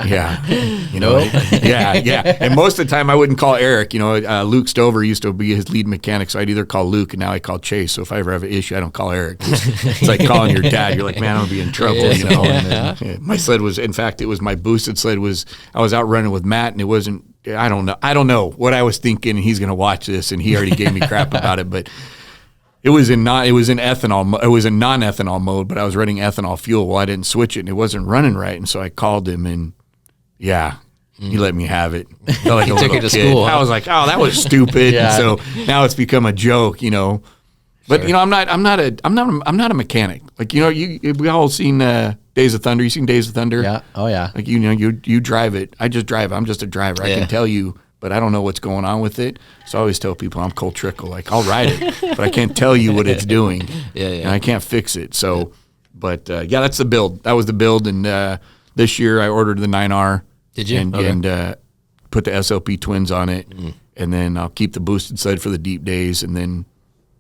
Yeah. Yeah. And most of the time I wouldn't call Eric. Luke Stover used to be his lead mechanic, so I'd either call Luke, and now I call Chase. So if I ever have an issue, I don't call Eric. It's like calling your dad. You're like, man, I'm gonna be in trouble. Yeah. My sled was, in fact, it was my boosted sled. I was out running with Matt, and it wasn't. I don't know what I was thinking, and he's gonna watch this, and he already gave me crap about it, but. It was in ethanol. It was in non-ethanol mode, but I was running ethanol fuel. Well, I didn't switch it, and it wasn't running right. And so I called him, and he let me have it. Felt like a took little it to kid. school. I was like, oh, that was stupid. And so now it's become a joke, But Sure. I'm not a mechanic. Like we all seen Days of Thunder. You seen Days of Thunder? Yeah. Oh yeah. Like you drive it. I just drive. I'm just a driver. I can tell you. But I don't know what's going on with it. So I always tell people I'm Cole Trickle. Like, I'll ride it, but I can't tell you what it's doing. And I can't fix it. So, but that's the build. That was the build. And this year I ordered the 9R. Did you? And put the SLP twins on it. And then I'll keep the boosted sled for the deep days. And then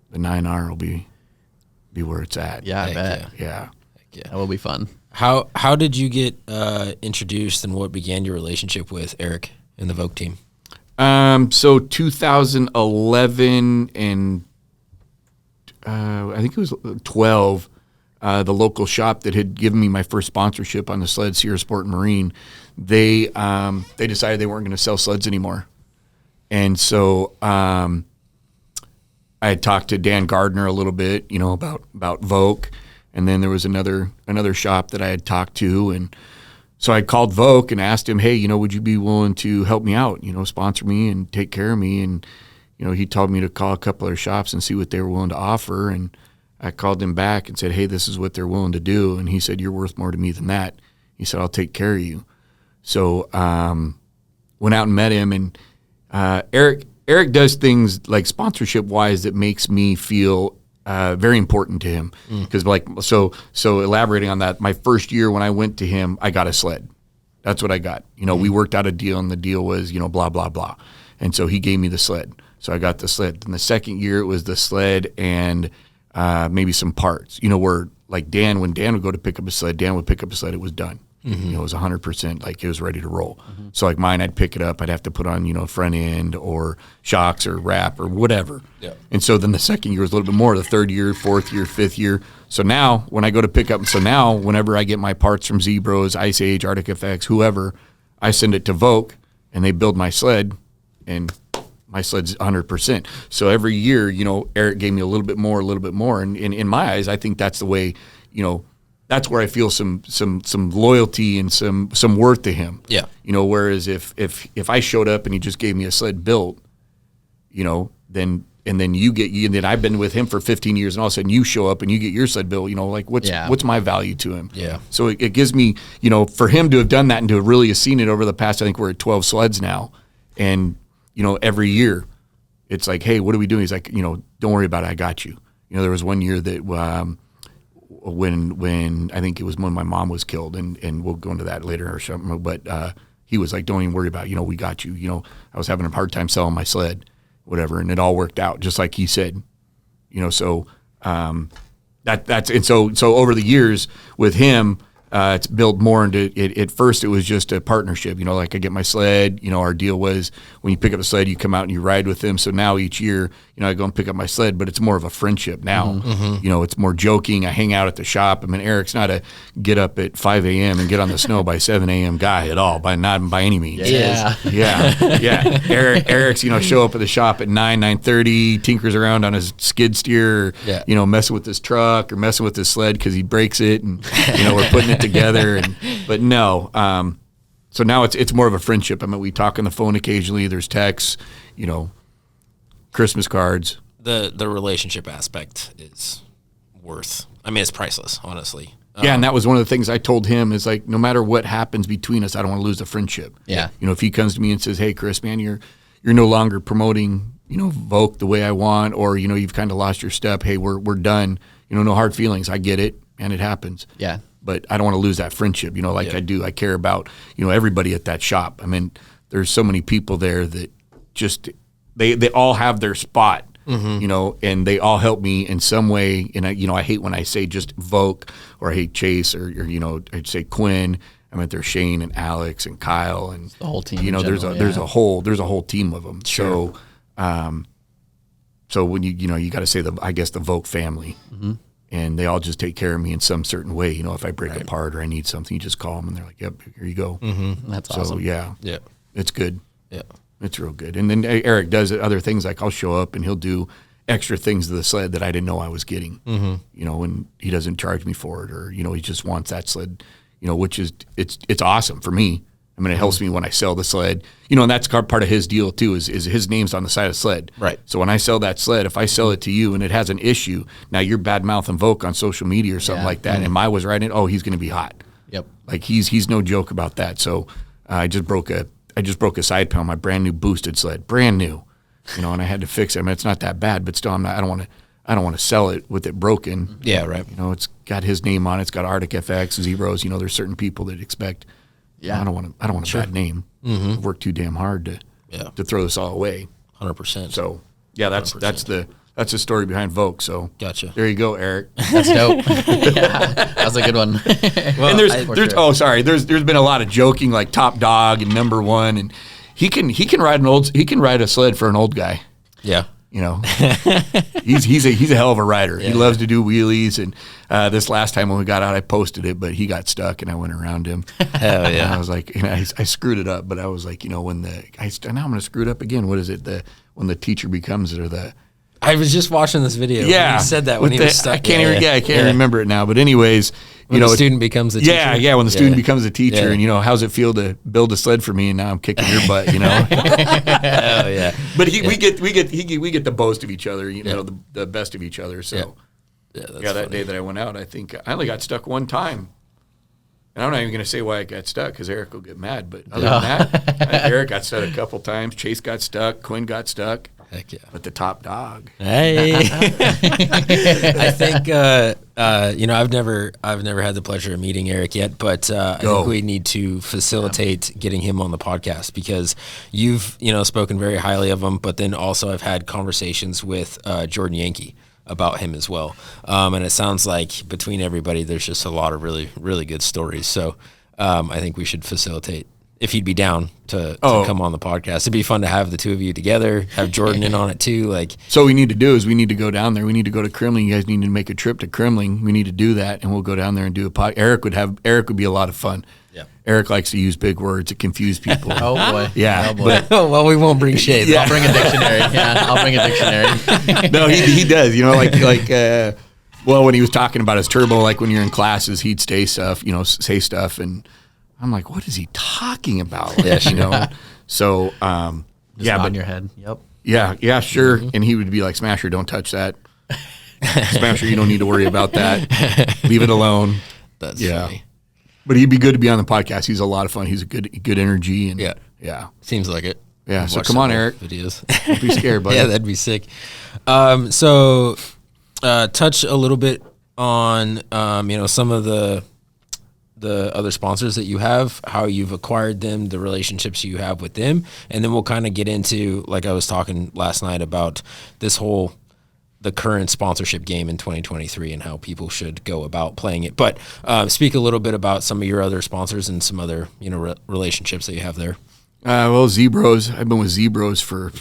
the 9R will be where it's at. Yeah, I bet. Yeah. That will be fun. How did you get introduced, and what began your relationship with Eric and the Vogue team? So 2011 and I think it was 12, the local shop that had given me my first sponsorship on the sled, Sierra Sport and Marine, they decided they weren't going to sell sleds anymore. And so I had talked to Dan Gardner a little bit, about Vogue, and then there was another shop that I had talked to, and so I called Vogue and asked him, hey, would you be willing to help me out, sponsor me and take care of me? And, he told me to call a couple other shops and see what they were willing to offer. And I called him back and said, hey, this is what they're willing to do. And he said, you're worth more to me than that. He said, I'll take care of you. So went out and met him. And Eric does things like sponsorship-wise that makes me feel very important to him, because so elaborating on that, my first year when I went to him, I got a sled. That's what I got. We worked out a deal, and the deal was, blah, blah, blah. And so he gave me the sled. So I got the sled. And the second year it was the sled and maybe some parts, where like when Dan would go to pick up a sled, Dan would pick up a sled, it was done. It was 100%, like it was ready to roll. So like mine, I'd pick it up, I'd have to put on, front end or shocks or wrap or whatever. Yeah. And so then the second year was a little bit more, the third year, fourth year, fifth year. So now when I go to pick up, whenever I get my parts from Zebros, Ice Age, Arctic FX, whoever, I send it to Vogue and they build my sled, and my sled's 100%. So every year, Eric gave me a little bit more. And in my eyes, I think that's the way, that's where I feel some loyalty and some worth to him. Yeah. Whereas if I showed up and he just gave me a sled built, then and then and then I've been with him for 15 years, and all of a sudden you show up and you get your sled built. Like what's my value to him? Yeah. So it gives me, for him to have done that and to have really have seen it over the past, I think we're at 12 sleds now, and every year, it's like, hey, what are we doing? He's like, don't worry about it, I got you. There was one year that when I think it was when my mom was killed, and we'll go into that later or something, but he was like, don't even worry about it, we got you. I was having a hard time selling my sled, whatever, and it all worked out just like he said. So so over the years with him, it's built more into it. At first, it was just a partnership. Like I get my sled. Our deal was when you pick up a sled, you come out and you ride with them. So now each year, I go and pick up my sled, but it's more of a friendship now. Mm-hmm. It's more joking. I hang out at the shop. I mean, Eric's not a get up at 5 a.m. and get on the snow by 7 a.m. guy at all, not by any means. Yeah. Yeah. Eric's, show up at the shop at 9:30, tinkers around on his skid steer, messing with his truck or messing with his sled because he breaks it, and we're putting it together. But no, so now it's more of a friendship. I mean, we talk on the phone occasionally. There's texts, Christmas cards. The relationship aspect is it's priceless, honestly. Yeah, and that was one of the things I told him is like, no matter what happens between us, I don't want to lose the friendship. Yeah. If he comes to me and says, hey, Chris, man, you're no longer promoting, Vogue the way I want, or, you've kind of lost your step. Hey, we're done. No hard feelings. I get it, and it happens. Yeah. But I don't want to lose that friendship, I do. I care about, everybody at that shop. I mean, there's so many people there that just, they all have their spot, and they all help me in some way. And I hate when I say just Vogue, or I hate Chase, or I'd say Quinn. I mean, there's Shane and Alex and Kyle and the whole team. There's a whole team of them. Sure. So when you got to say the Vogue family. Mm-hmm. And they all just take care of me in some certain way. If I break apart or I need something, you just call them, and they're like, yep, here you go. Mm-hmm. That's awesome. So, yeah, it's good. Yeah. It's real good. And then Eric does other things, like I'll show up and he'll do extra things to the sled that I didn't know I was getting, and he doesn't charge me for it, or, he just wants that sled, which is, it's awesome for me. I mean, it helps me when I sell the sled, and that's part of his deal too, is his name's on the side of the sled. Right. So when I sell that sled, if I sell it to you and it has an issue, now you're bad mouthing Vogue on social media or something like that, and I was riding it, he's going to be hot. Yep. Like he's no joke about that. So I just broke a side panel, my brand new boosted sled, brand new, and I had to fix it. I mean, it's not that bad, but still, I don't want to sell it with it broken. Yeah, right. It's got his name on it. It's got Arctic FX, Zeros. There's certain people that expect. Yeah, I don't want a bad name. Mm-hmm. I've worked too damn hard to throw this all away. 100%. So yeah, that's the story behind Vogue. So gotcha. There you go, Eric. That's dope. That was a good one. Well, and there's been a lot of joking, like Top Dog and Number One, and he can ride a sled for an old guy. Yeah. He's a hell of a rider. Yeah. He loves to do wheelies, and this last time when we got out, I posted it, but he got stuck, and I went around him. Hell yeah! And I was like, I screwed it up, but I was like, now I'm going to screw it up again. What is it? When the teacher becomes it, or the I was just watching this video. Yeah, he said that when he was stuck. I can't remember it now. But anyways, when the student becomes a teacher. Yeah, when the student becomes a teacher, and how's it feel to build a sled for me, and now I'm kicking your butt, Hell yeah! But we get the boast of each other, the best of each other. So that day that I went out, I think I only got stuck one time. And I'm not even going to say why I got stuck, because Eric will get mad. But other than that, Eric got stuck a couple times. Chase got stuck. Quinn got stuck. Heck yeah! But the Top Dog. Hey, I think I've never had the pleasure of meeting Eric yet, but I think we need to facilitate getting him on the podcast, because you've spoken very highly of him, but then also I've had conversations with Jordan Yankee about him as well, and it sounds like between everybody, there's just a lot of really, really good stories. So I think we should facilitate, if he'd be down to come on the podcast. It'd be fun to have the two of you together, have Jordan in on it too. So what we need to do is we need to go down there. We need to go to Kremling. You guys need to make a trip to Kremling. We need to do that, and we'll go down there and do a podcast. Eric would be a lot of fun. Yeah. Eric likes to use big words to confuse people. Oh boy. Yeah. Oh boy. Well, we won't bring shade. Yeah. I'll bring a dictionary. Yeah, I'll bring a dictionary. No, he does. Well, when he was talking about his turbo, like when you're in classes, he'd say stuff, and I'm like, what is he talking about? Yeah, So, Just nod your head. Yep. Yeah, sure. Mm-hmm. And he would be like, Smasher, don't touch that. Smasher, you don't need to worry about that. Leave it alone. That's funny. But he'd be good to be on the podcast. He's a lot of fun. He's a good energy. And yeah. Seems like it. Yeah. So come on, Eric. Videos. Don't be scared, buddy. Yeah, that'd be sick. So touch a little bit on some of the other sponsors that you have, how you've acquired them, the relationships you have with them, and then we'll kind of get into, like I was talking last night about the current sponsorship game in 2023 and how people should go about playing it. But speak a little bit about some of your other sponsors and some other relationships that you have there. Well, Zebros. I've been with Zebros for,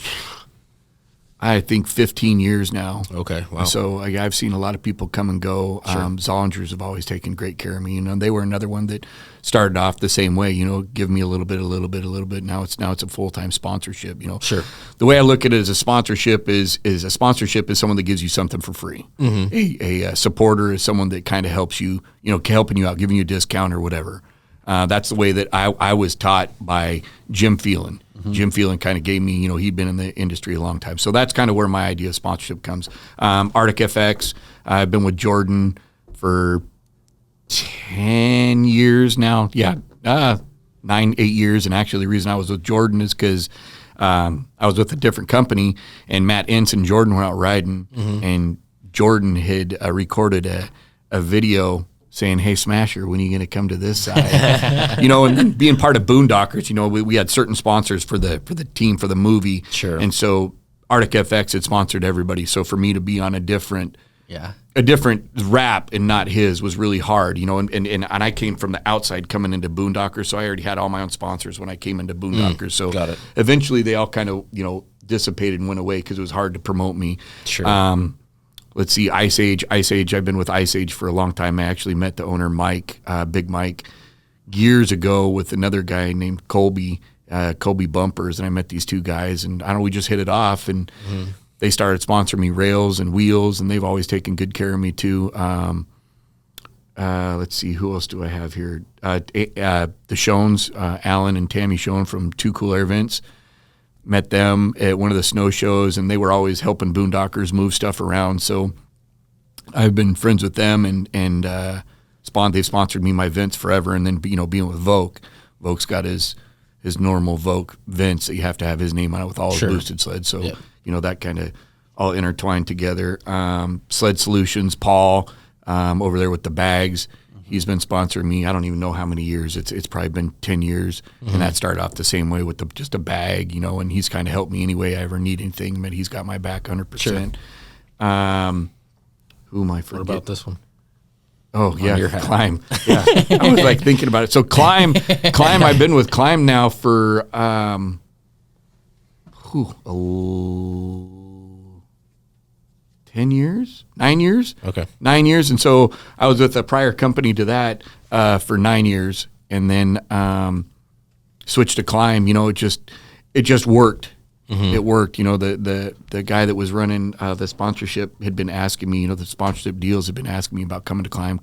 I think, 15 years now. Okay, wow. So I've seen a lot of people come and go. Sure. Zollingers have always taken great care of me. They were another one that started off the same way. Give me a little bit. Now it's a full-time sponsorship. Sure. The way I look at it as a sponsorship is someone that gives you something for free. Mm-hmm. A supporter is someone that kind of helps you, helping you out, giving you a discount or whatever. That's the way that I was taught by Jim Phelan. Mm-hmm. Jim Phelan kind of gave me, he'd been in the industry a long time. So that's kind of where my idea of sponsorship comes. Arctic FX, I've been with Jordan for 10 years now. Yeah, 8 years. And actually the reason I was with Jordan is because I was with a different company, and Matt Ince and Jordan were out riding, and Jordan had recorded a video saying, "Hey, Smasher, when are you going to come to this side?" And being part of Boondockers, we had certain sponsors for the team, for the movie. Sure. And so Arctic FX had sponsored everybody. So for me to be on a different wrap and not his was really hard, and I came from the outside coming into Boondockers, so I already had all my own sponsors when I came into Boondockers. So got it. Eventually they all kind of, dissipated and went away because it was hard to promote me. Sure. Let's see, Ice Age. I've been with Ice Age for a long time. I actually met the owner, Mike, Big Mike, years ago with another guy named Colby Bumpers, and I met these two guys, and we just hit it off, and they started sponsoring me rails and wheels, and they've always taken good care of me too. Let's see, who else do I have here? The Shones, Alan and Tammy Shone from Two Cool Air Vents. Met them at one of the snow shows, and they were always helping Boondockers move stuff around. So I've been friends with them, and they've sponsored me my vents forever. And then being with Voke, Voke's got his normal Voke vents that you have to have his name on it with all his boosted sleds. So that kind of all intertwined together. Sled Solutions, Paul over there with the bags. He's been sponsoring me, I don't even know how many years. It's probably been 10 years. And that started off the same way with just a bag, and he's kind of helped me any way I ever need anything. But he's got my back 100%. Sure. Who am I forgetting? What about this one? Oh, yeah, Climb. Yeah, I was thinking about it. So Climb, I've been with Climb now for 10 years? 9 years? Okay. 9 years. And so I was with a prior company to that for 9 years, and then switched to Climb. It just worked. Mm-hmm. It worked. The guy that was running the sponsorship had been asking me, the sponsorship deals had been asking me about coming to Climb.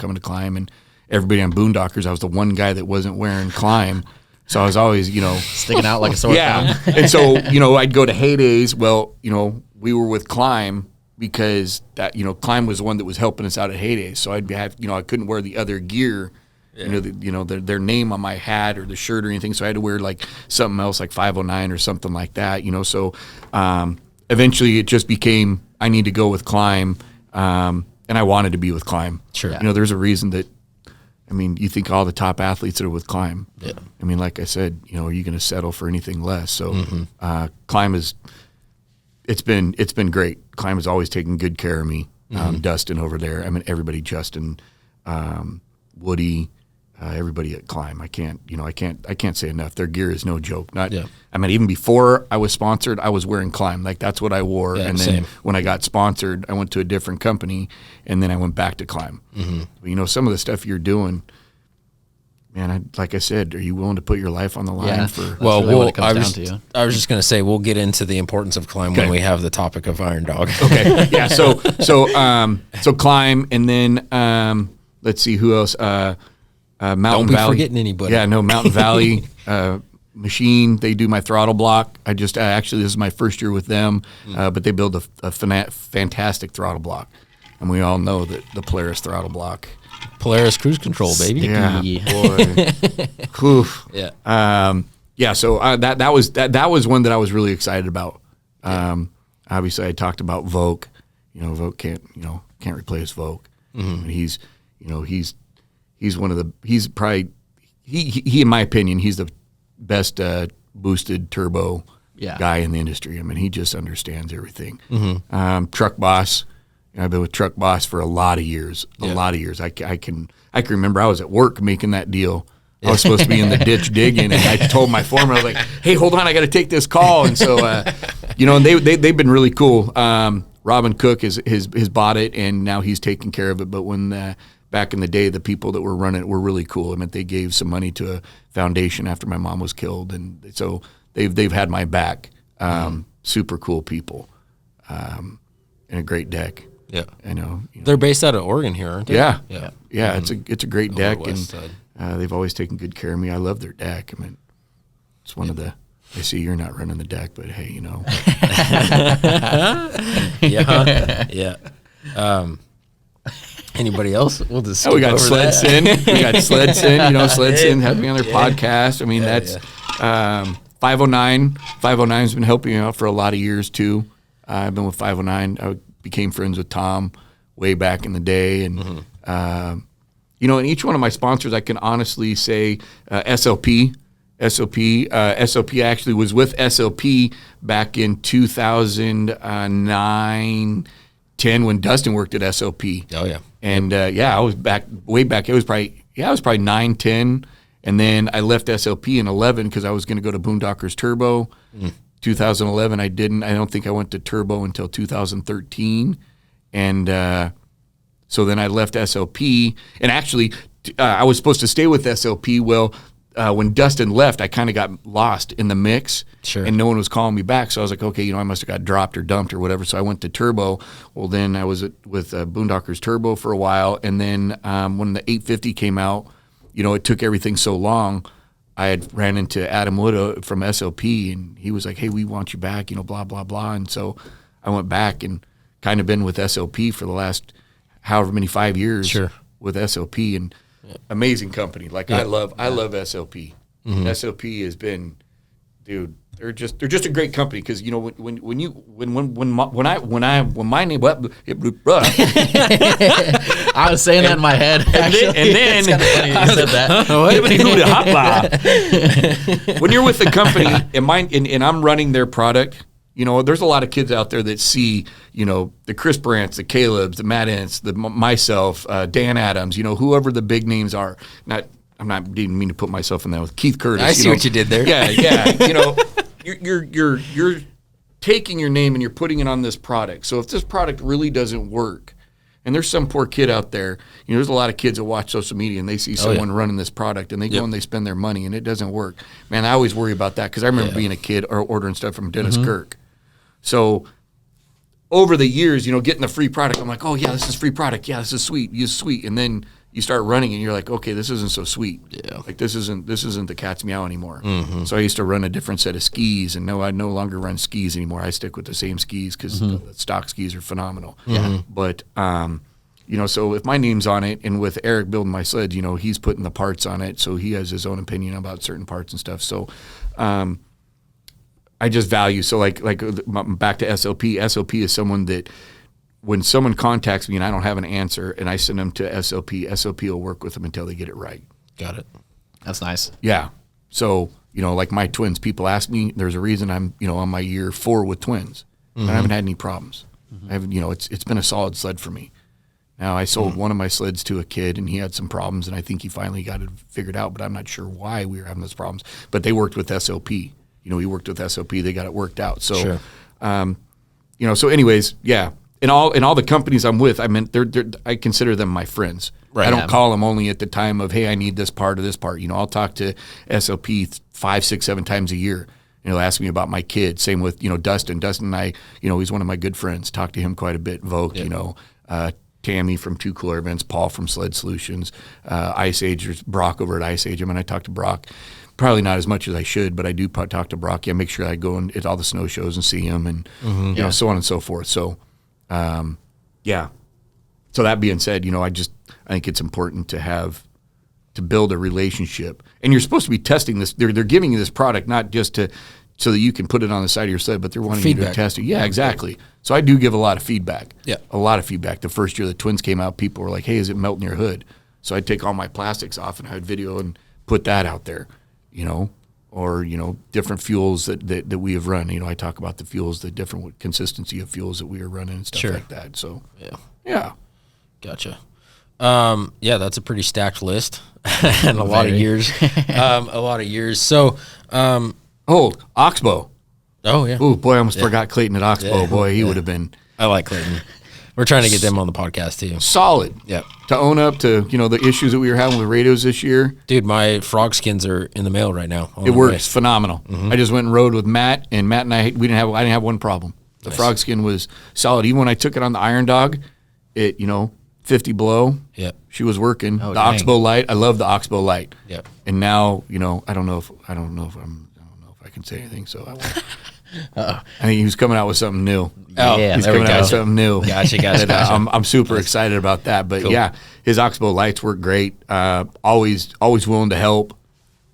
And everybody on Boondockers, I was the one guy that wasn't wearing Climb. So I was always, sticking out like a sore thumb. And so, I'd go to Heydays. Well, we were with Climb because that, Climb was the one that was helping us out at Heydays. So I couldn't wear the other gear, their name on my hat or the shirt or anything. So I had to wear something else like 509 or something like that, So eventually it just became, I need to go with Climb. And I wanted to be with Climb. Sure. There's a reason that, you think all the top athletes that are with Climb. Yeah. Like I said, are you going to settle for anything less? So Climb it's been great. Climb has always taken good care of me. Dustin over there. Everybody, Justin, Woody, everybody at Climb. I can't say enough. Their gear is no joke. Even before I was sponsored, I was wearing Climb. That's what I wore. Yeah, and then same. when I got sponsored, I went to a different company, and then I went back to Climb. Mm-hmm. Some of the stuff you're doing, man, like I said, are you willing to put your life on the line for? Well, really what it comes down to. I was just going to say we'll get into the importance of Climb when we have the topic of Iron Dog. Okay, yeah. So Climb, and then let's see who else. Mountain Don't be Valley. forgetting anybody. Yeah, no, Mountain Valley. machine. They do my throttle block. Actually, this is my first year with them, but they build a fantastic throttle block. And we all know that the Polaris throttle block. Polaris cruise control, baby. Yeah, boy. Yeah. So that was one that I was really excited about. Obviously, I talked about Voke. Voke can't replace Voke. And he's one of the he in my opinion he's the best boosted turbo guy in the industry. I mean, he just understands everything. Truck Boss. I've been with Truck Boss for a lot of years. I can remember I was at work making that deal. I was supposed to be in the ditch digging, and I told my foreman, I was like, "Hey, hold on, I got to take this call." And so, and they've been really cool. Robin Cook has bought it, and now he's taking care of it. But when back in the day, the people that were running it were really cool. I mean, they gave some money to a foundation after my mom was killed, and so they've had my back. Super cool people, and a great deck. Yeah, I know. They're based out of Oregon here, aren't they? Yeah. It's a great deck, West and side. they've always taken good care of me. I love their deck. I mean, it's one of the. I see you're not running the deck, but hey, Yeah. Anybody else? We'll just we got SledSend. We got SledSend. SledSend had me on their podcast. I mean, that's 509. 509's been helping me out for a lot of years too. I've been with 509. I became friends with Tom way back in the day, and and each one of my sponsors, I can honestly say SLP. SLP actually was with SLP back in 2009, 10 when Dustin worked at SLP. Oh yeah, and I was way back. It was probably 9, 10, and then I left SLP in 11 because I was going to go to Boondockers Turbo. 2011, I didn't. I don't think I went to Turbo until 2013, and so then I left SLP. And actually, I was supposed to stay with SLP. Well, when Dustin left, I kind of got lost in the mix, and no one was calling me back. So I was like, okay, I must have got dropped or dumped or whatever. So I went to Turbo. Well, then I was with Boondockers Turbo for a while, and then when the 850 came out, it took everything so long. I had ran into Adam Wood from SLP, and he was like, hey, we want you back, blah, blah, blah. And so I went back and kind of been with SLP for the last however many 5 years with SLP, and amazing company. Like I love SLP. SLP has been, dude, they're just a great company because when my name I was saying that in my head. And then it's kind of funny you said that. When you're with the company and I'm running their product, there's a lot of kids out there that see, the Chris Brandts, the Calebs, the Matt Entz, myself, Dan Adams, whoever the big names are. Didn't mean to put myself in that with Keith Curtis. I see what you did there. Yeah. You're taking your name and you're putting it on this product. So if this product really doesn't work, and there's some poor kid out there, there's a lot of kids that watch social media and they see someone running this product and they go and they spend their money and it doesn't work. Man, I always worry about that because I remember being a kid or ordering stuff from Dennis Kirk. So over the years, getting the free product, I'm like, oh yeah, this is free product. Yeah, this is sweet. It's sweet. And then you start running and you're like, okay, this isn't so sweet. Yeah. Like this isn't the cat's meow anymore. So I used to run a different set of skis, and I no longer run skis anymore. I stick with the same skis because the stock skis are phenomenal. But so if my name's on it, and with Eric building my sleds, he's putting the parts on it, so he has his own opinion about certain parts and stuff. So I just value. So like back to SLP. SLP is someone that when someone contacts me and I don't have an answer and I send them to SLP, SLP will work with them until they get it right. Got it. That's nice. Yeah. So, like my twins, people ask me, there's a reason I'm, on my year 4 with twins. And I haven't had any problems. I haven't, it's been a solid sled for me. Now, I sold one of my sleds to a kid and he had some problems and I think he finally got it figured out, but I'm not sure why we were having those problems. But they worked with SLP. He worked with SLP. They got it worked out. So, so anyways, yeah. In all the companies I'm with, I mean, I consider them my friends. Right. I don't call them only at the time of, hey, I need this part or this part. I'll talk to SLP 5, 6, 7 times a year. He'll ask me about my kid. Same with, Dustin. Dustin and I, he's one of my good friends. Talk to him quite a bit. Vogue, Tammy from Two Cooler Events, Paul from Sled Solutions, Ice Agers, Brock over at Ice Age. I talk to Brock. probably not as much as I should, but I do talk to Brocky. I make sure I go at all the snow shows and see him, and you know, so on and so forth. So, yeah. So that being said, you know, I think it's important to build a relationship, and you're supposed to be testing this. They're giving you this product not just so that you can put it on the side of your sled, but they're wanting you to test it. Yeah, exactly. So I do give a lot of feedback. Yeah, a lot of feedback. The first year the twins came out, people were like, "Hey, is it melting your hood?" So I'd take all my plastics off and I'd video and put that out there, you know, or, you know, different fuels that we have run. You know, I talk about the fuels, the different consistency of fuels that we are running and stuff like that. So yeah. Gotcha. Yeah, that's a pretty stacked list and a lot of years. So, Oxbow. Oh yeah. Oh boy, I almost forgot Clayton at Oxbow. Yeah. Boy, he would have been. I like Clayton. We're trying to get them on the podcast too. Solid. Yep. To own up to, you know, the issues that we were having with radios this year. Dude, my frog skins are in the mail right now. It works phenomenal. I just went and rode with Matt, and I didn't have one problem. The frog skin was solid. Even when I took it on the Iron Dog, it, you know, 50 below. Yep. She was working. Oh, the dang. Oxbow Light. I love the Oxbow Light. Yep. And now, you know, I don't know if I can say anything, so I won't. I think he was coming out with something new. Oh, Yeah, He's there we coming out go. with something new. Gotcha. And, I'm super excited about that. But yeah, his Oxbow lights work great. Always willing to help.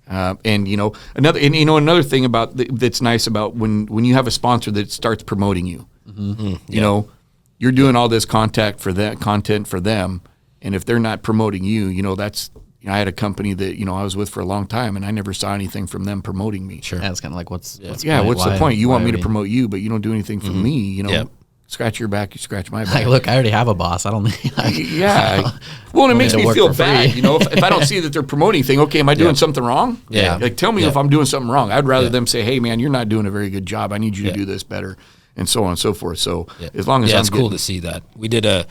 And you know another thing about that's nice about when you have a sponsor that starts promoting you. You know, you're doing all this content for them, and if they're not promoting you, you know that's. I had a company that, you know, I was with for a long time, and I never saw anything from them promoting me. Sure. Yeah, it's kind of like what's the point? What's the point? You want me to would he- promote you, but you don't do anything for me. You know, Yep. scratch your back, you scratch my back. Like, look, I already have a boss. I don't need. Yeah. Well, and it makes to me work feel for free. bad. You know, if I don't see that they're promoting anything, okay, am I doing something wrong? Yeah. Like, tell me Yeah. if I'm doing something wrong. I'd rather them say, hey, man, you're not doing a very good job. I need you to do this better, and so on and so forth. So as long as I'm it's cool to see that. We did I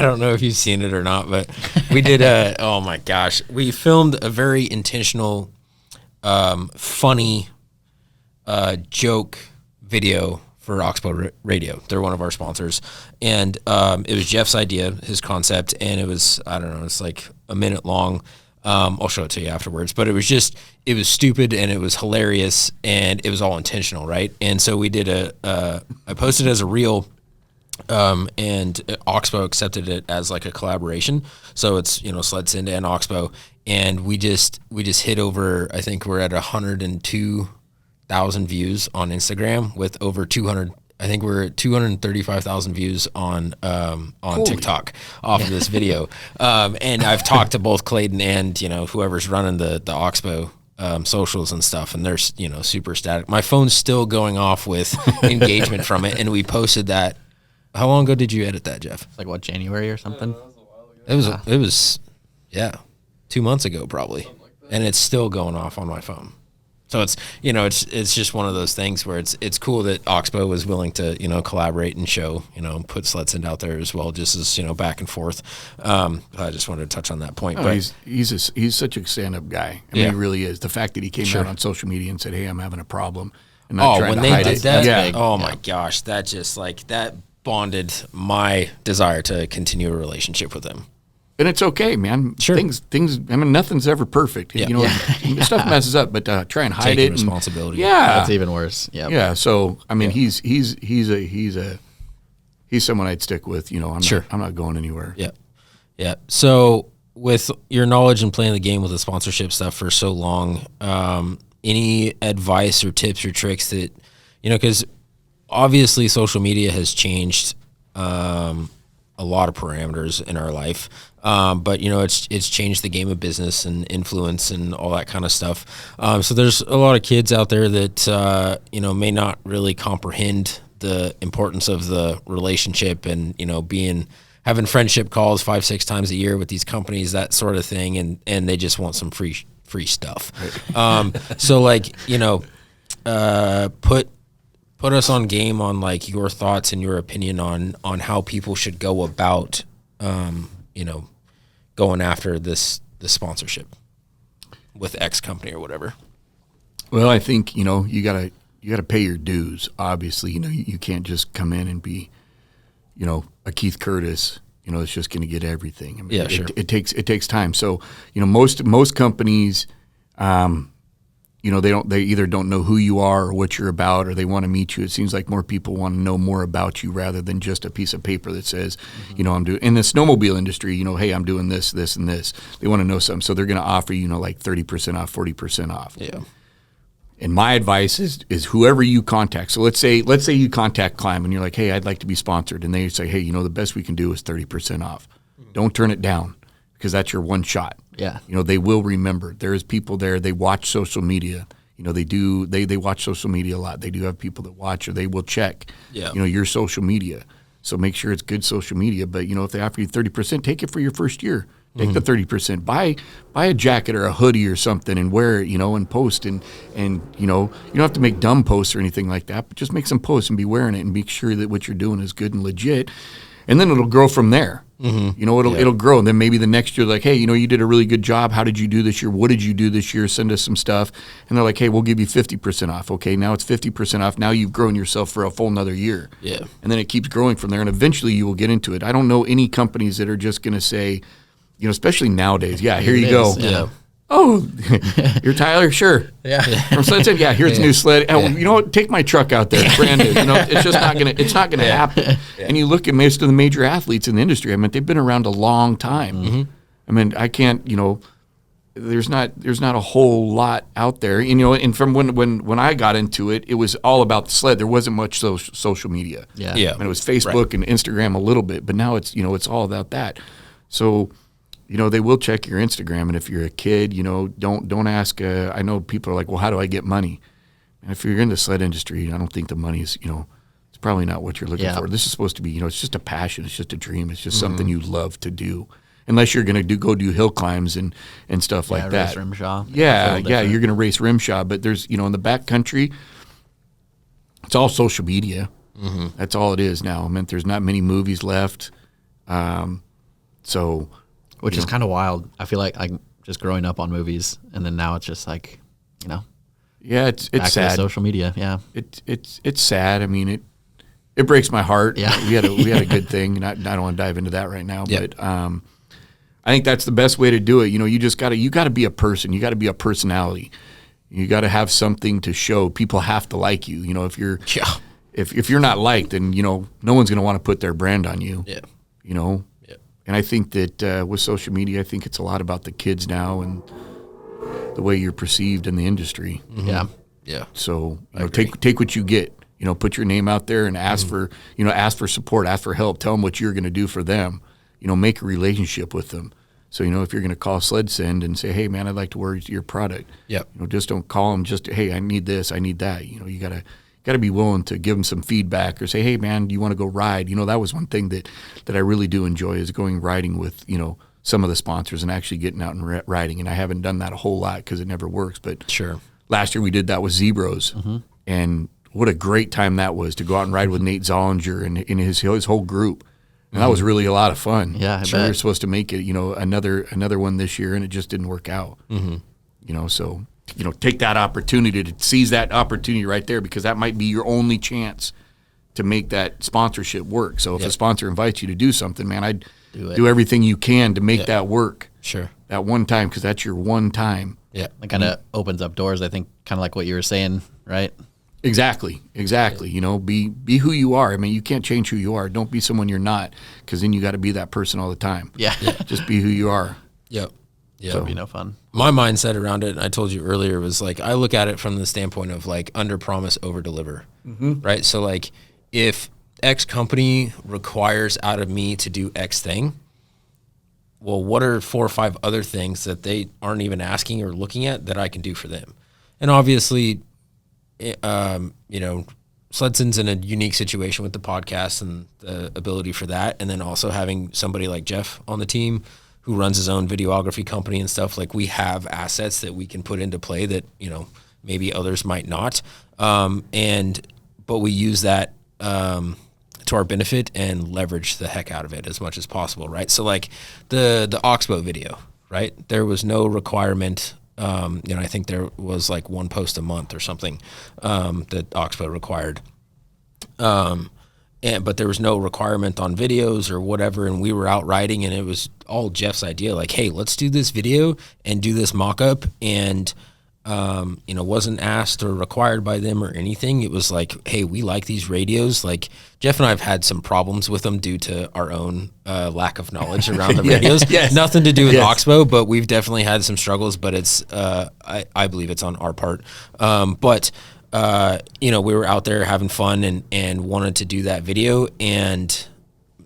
don't know if you've seen it or not, but we did oh my gosh. We filmed a very intentional, funny joke video for Oxbow Radio. They're one of our sponsors. And it was Jeff's idea, his concept, and it was, I don't know, it's like a minute long. I'll show it to you afterwards, but it was stupid and it was hilarious and it was all intentional, right? And so we did I posted it as a reel, and Oxbow accepted it as like a collaboration. So it's, you know, SledSend and Oxbow, and we just hit over, I think we're at 102,000 views on Instagram with over 200. I think we're at 235,000 views on TikTok off of this video. And I've talked to both Clayton and, you know, whoever's running the Oxbow socials and stuff, and they're, you know, super static. My phone's still going off with engagement from it, and we posted that. How long ago did you edit that, Jeff? Like what, January or something? It was 2 months ago probably, and it's still going off on my phone. So it's, you know, it's just one of those things where it's cool that Oxbow was willing to, you know, collaborate and show, you know, put SledSend out there as well, just as, you know, back and forth. I just wanted to touch on that point. Oh, but he's such a stand-up guy. I mean, he really is. The fact that he came out on social media and said, hey, I'm having a problem, and not trying when to they hide did it. that, Yeah. oh my gosh, that just like that bonded my desire to continue a relationship with them. And it's okay, man. Sure. Things. I mean, nothing's ever perfect. Yeah. You know, stuff messes up, but try and hide Taking it. responsibility. Yeah, That's even worse. Yeah. yeah. So I mean, he's someone I'd stick with. You know, I'm not going anywhere. Yeah. Yeah. So with your knowledge and playing the game with the sponsorship stuff for so long, any advice or tips or tricks that, you know, because obviously social media has changed a lot of parameters in our life. But you know, it's changed the game of business and influence and all that kind of stuff. So there's a lot of kids out there that, you know, may not really comprehend the importance of the relationship and, you know, having friendship calls 5-6 times a year with these companies, that sort of thing. And they just want some free stuff. So like, you know, put us on game on like your thoughts and your opinion on how people should go about, you know, going after the sponsorship with X company or whatever. Well, I think, you know, you gotta pay your dues. Obviously, you know, you can't just come in and be, you know, a Keith Curtis, you know, it's just going to get everything. I mean, sure. It takes time. So, you know, most companies, they either don't know who you are or what you're about, or they want to meet you. It seems like more people want to know more about you rather than just a piece of paper that says, I'm doing, in the snowmobile industry, hey, I'm doing this, this, and this. They want to know something. So they're going to offer, like 30% off, 40% off. Yeah. And my advice is whoever you contact. So let's say you contact Climb and you're like, hey, I'd like to be sponsored. And they say, hey, the best we can do is 30% off. Don't turn it down, because that's your one shot. Yeah. They will remember. There's people there. They watch social media. They watch social media a lot. They do have people that watch, or they will check, your social media. So make sure it's good social media. But, if they offer you 30%, take it for your first year. Take the 30%. Buy a jacket or a hoodie or something and wear it, and post. And you don't have to make dumb posts or anything like that, but just make some posts and be wearing it and make sure that what you're doing is good and legit. And then it'll grow from there. It'll grow. And then maybe the next year, like, hey, you did a really good job. How did you do this year? What did you do this year? Send us some stuff. And they're like, hey, we'll give you 50% off. Okay, now it's 50% off. Now you've grown yourself for a full another year. Yeah. And then it keeps growing from there. And eventually you will get into it. I don't know any companies that are just going to say, especially nowadays, yeah, here you go. Yeah. Oh, you're Tyler? Sure. Yeah. From SledSend, yeah, here's a new sled. Oh, you know what? Take my truck out there. It's brand new. It's just not gonna happen. Yeah. And you look at most of the major athletes in the industry. I mean, they've been around a long time. Mm-hmm. I mean, I can't, there's not a whole lot out there. And from when I got into it, it was all about the sled. There wasn't much social media. Yeah. Yeah. I mean, it was Facebook and Instagram a little bit, but now it's it's all about that. So they will check your Instagram, and if you're a kid, don't ask. I know people are like, well, how do I get money? And if you're in the sled industry, I don't think the money is, it's probably not what you're looking for. This is supposed to be, it's just a passion. It's just a dream. It's just something you love to do. Unless you're going to go do hill climbs and stuff like that. Race rimshaw. Yeah, you're going to race rimshaw, but there's, in the back country, it's all social media. Mm-hmm. That's all it is now. I mean, there's not many movies left. Which is kind of wild. I feel like I'm just growing up on movies, and then now it's just like, Yeah, it's back sad. to social media. Yeah, it's sad. I mean, it breaks my heart. Yeah, we had a good thing, and I don't want to dive into that right now. Yep. But I think that's the best way to do it. You just gotta be a person. You got to be a personality. You got to have something to show. People have to like you. If you're if you're not liked, then no one's gonna want to put their brand on you. Yeah. And I think that with social media, I think it's a lot about the kids now and the way you're perceived in the industry. Mm-hmm. Yeah. Yeah. So take what you get. Put your name out there and ask for support, ask for help. Tell them what you're going to do for them. Make a relationship with them. So if you're going to call SledSend and say, hey man, I'd like to wear your product. Yep. Just don't call them. Just hey, I need this, I need that. You got to be willing to give them some feedback or say, hey man, do you want to go ride? That was one thing that I really do enjoy is going riding with some of the sponsors and actually getting out and riding. And I haven't done that a whole lot because it never works. But sure, last year we did that with Zebros, and what a great time that was to go out and ride with Nate Zollinger and his whole group. And that was really a lot of fun. Yeah, we were supposed to make it another one this year, and it just didn't work out. So. Take that opportunity to seize that opportunity right there, because that might be your only chance to make that sponsorship work. So if a sponsor invites you to do something, man, I'd do everything you can to make that work. Sure. That one time, because that's your one time. Yeah. It kind of opens up doors, I think, kind of like what you were saying, right? Exactly. Be who you are. I mean, you can't change who you are. Don't be someone you're not, because then you got to be that person all the time. Yeah. Just be who you are. Yep. Yeah, it'd be no fun. My mindset around it, and I told you earlier, was like I look at it from the standpoint of like under promise, over deliver, right? So like if X company requires out of me to do X thing, well, what are 4 or 5 other things that they aren't even asking or looking at that I can do for them? And obviously, SledSend's in a unique situation with the podcast and the ability for that, and then also having somebody like Jeff on the team who runs his own videography company and stuff. Like we have assets that we can put into play that, maybe others might not. But we use that to our benefit and leverage the heck out of it as much as possible, right? So like the Oxbow video, right? There was no requirement. I think there was like 1 post a month or something that Oxbow required. But there was no requirement on videos or whatever, and we were out riding, and it was all Jeff's idea. Like, hey, let's do this video and do this mock-up, and wasn't asked or required by them or anything. It was like, hey, we like these radios. Like Jeff and I have had some problems with them due to our own lack of knowledge around the radios. Yes. Nothing to do with Oxbow, but we've definitely had some struggles. But it's I believe it's on our part. But we were out there having fun and wanted to do that video and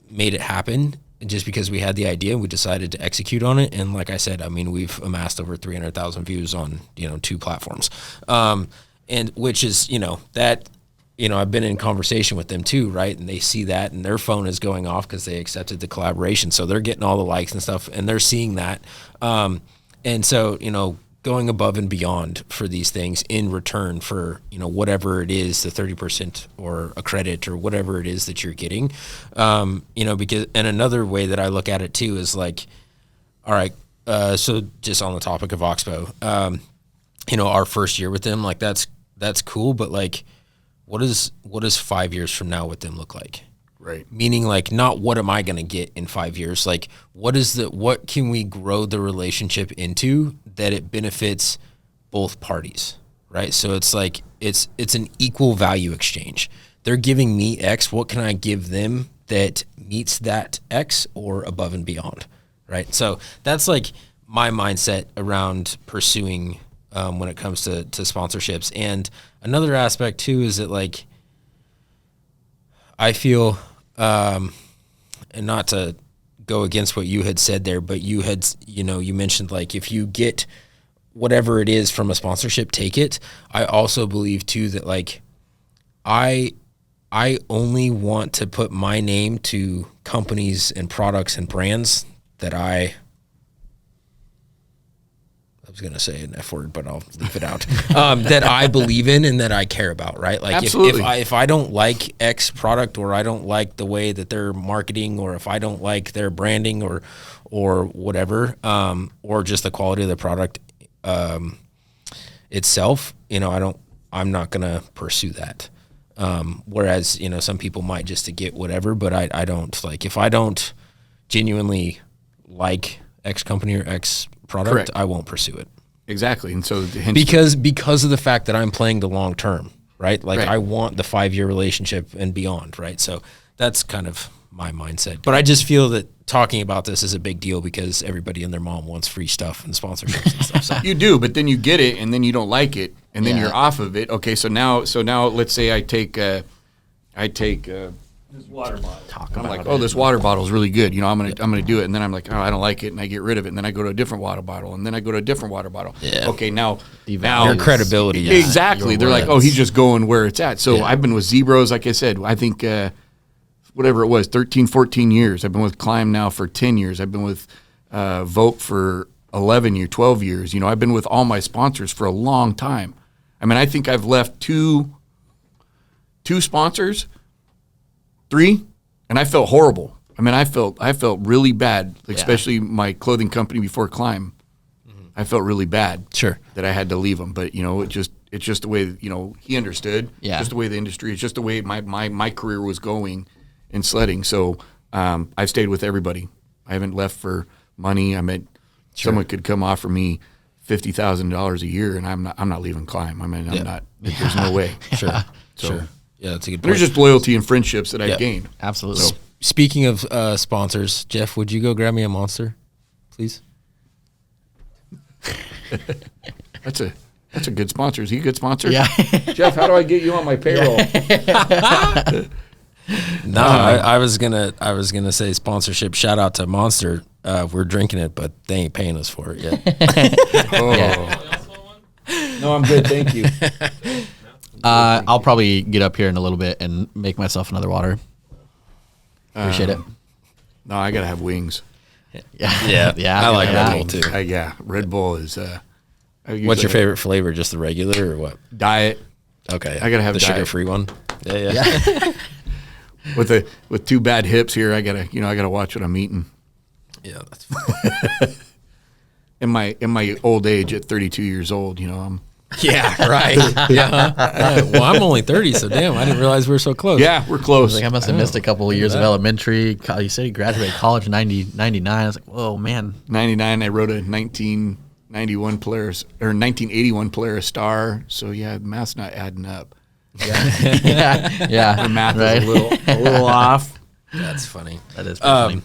made it happen. Just because we had the idea, we decided to execute on it. And like I said, I mean, we've amassed over 300,000 views on, 2 platforms. And which is, I've been in conversation with them too, right? And they see that and their phone is going off because they accepted the collaboration. So they're getting all the likes and stuff and they're seeing that. And so, going above and beyond for these things in return for, whatever it is, the 30% or a credit or whatever it is that you're getting. Because, and another way that I look at it too is like, all right, so just on the topic of Oxbow, our first year with them, like that's cool. But like, what does 5 years from now with them look like? Right. Meaning like not what am I going to get in 5 years? Like what can we grow the relationship into that it benefits both parties, right? So it's like, it's an equal value exchange. They're giving me X. What can I give them that meets that X or above and beyond? Right. So that's like my mindset around pursuing, when it comes to sponsorships. And another aspect too, is that like, I feel, and not to go against what you had said there, but you had, you mentioned like if you get whatever it is from a sponsorship, take it. I also believe too that like I only want to put my name to companies and products and brands that I was going to say an F word, but I'll leave it out, that I believe in and that I care about, right? Like if I don't like X product or I don't like the way that they're marketing or if I don't like their branding or whatever, or just the quality of the product itself, I'm not going to pursue that. Whereas, some people might just to get whatever, but I don't like, if I don't genuinely like X company or X product, correct, I won't pursue it. Exactly. And so because of the fact that I'm playing the long term, right? Like right. I want the 5-year relationship and beyond, right? So that's kind of my mindset. But I just feel that talking about this is a big deal because everybody and their mom wants free stuff and sponsorships and stuff. So. You do, but then you get it and then you don't like it and then you're off of it. Okay, so now let's say I take this water bottle. I'm like, this water bottle is really good. I'm gonna do it, and then I'm like, I don't like it, and I get rid of it, and then I go to a different water bottle, and then I go to a different water bottle. Yeah. Okay, now your credibility. Exactly. They're like, he's just going where it's at. So I've been with Zebros, like I said, I think whatever it was, 13, 14 years. I've been with Climb now for 10 years. I've been with Vote for 11 years, 12 years. I've been with all my sponsors for a long time. I mean, I think I've left two sponsors. 3, and I felt horrible. I mean, I felt really bad, especially my clothing company before Climb. Mm-hmm. I felt really bad. Sure. That I had to leave them, but it's just the way he understood. Yeah. Just the way the industry. It's just the way my career was going in sledding. So I've stayed with everybody. I haven't left for money. I mean, someone could come offer me $50,000 a year, and I'm not leaving Climb. I mean, I'm not. There's no way. Sure. So, sure. Yeah, that's a good point. There's just loyalty and friendships that I've gained. Absolutely. So. Speaking of sponsors, Jeff, would you go grab me a Monster, please? That's a good sponsor. Is he a good sponsor? Yeah. Jeff, how do I get you on my payroll? No, I was gonna say sponsorship. Shout out to Monster. We're drinking it, but they ain't paying us for it yet. No, I'm good. Thank you. I'll probably get up here in a little bit and make myself another water. Appreciate it. No, I gotta have wings. Yeah. I like Red Bull too. Red Bull is. What's your favorite flavor? Just the regular or what? Diet. Okay, I gotta have the sugar-free one. Yeah. With 2 bad hips here, I gotta watch what I'm eating. Yeah, that's fine. In my old age, at 32 years old, I'm. Yeah, right. Yeah. Well, I'm only 30, so damn, I didn't realize we were so close. Yeah, we're close. I must have missed a couple of years of elementary. You said you graduated college in 99. I was like, whoa, man. 99, I wrote a 19 91 Polaris or 1981 Polaris Star. So yeah, the math's not adding up. Yeah. The math is a little off. That's funny. That is pretty funny.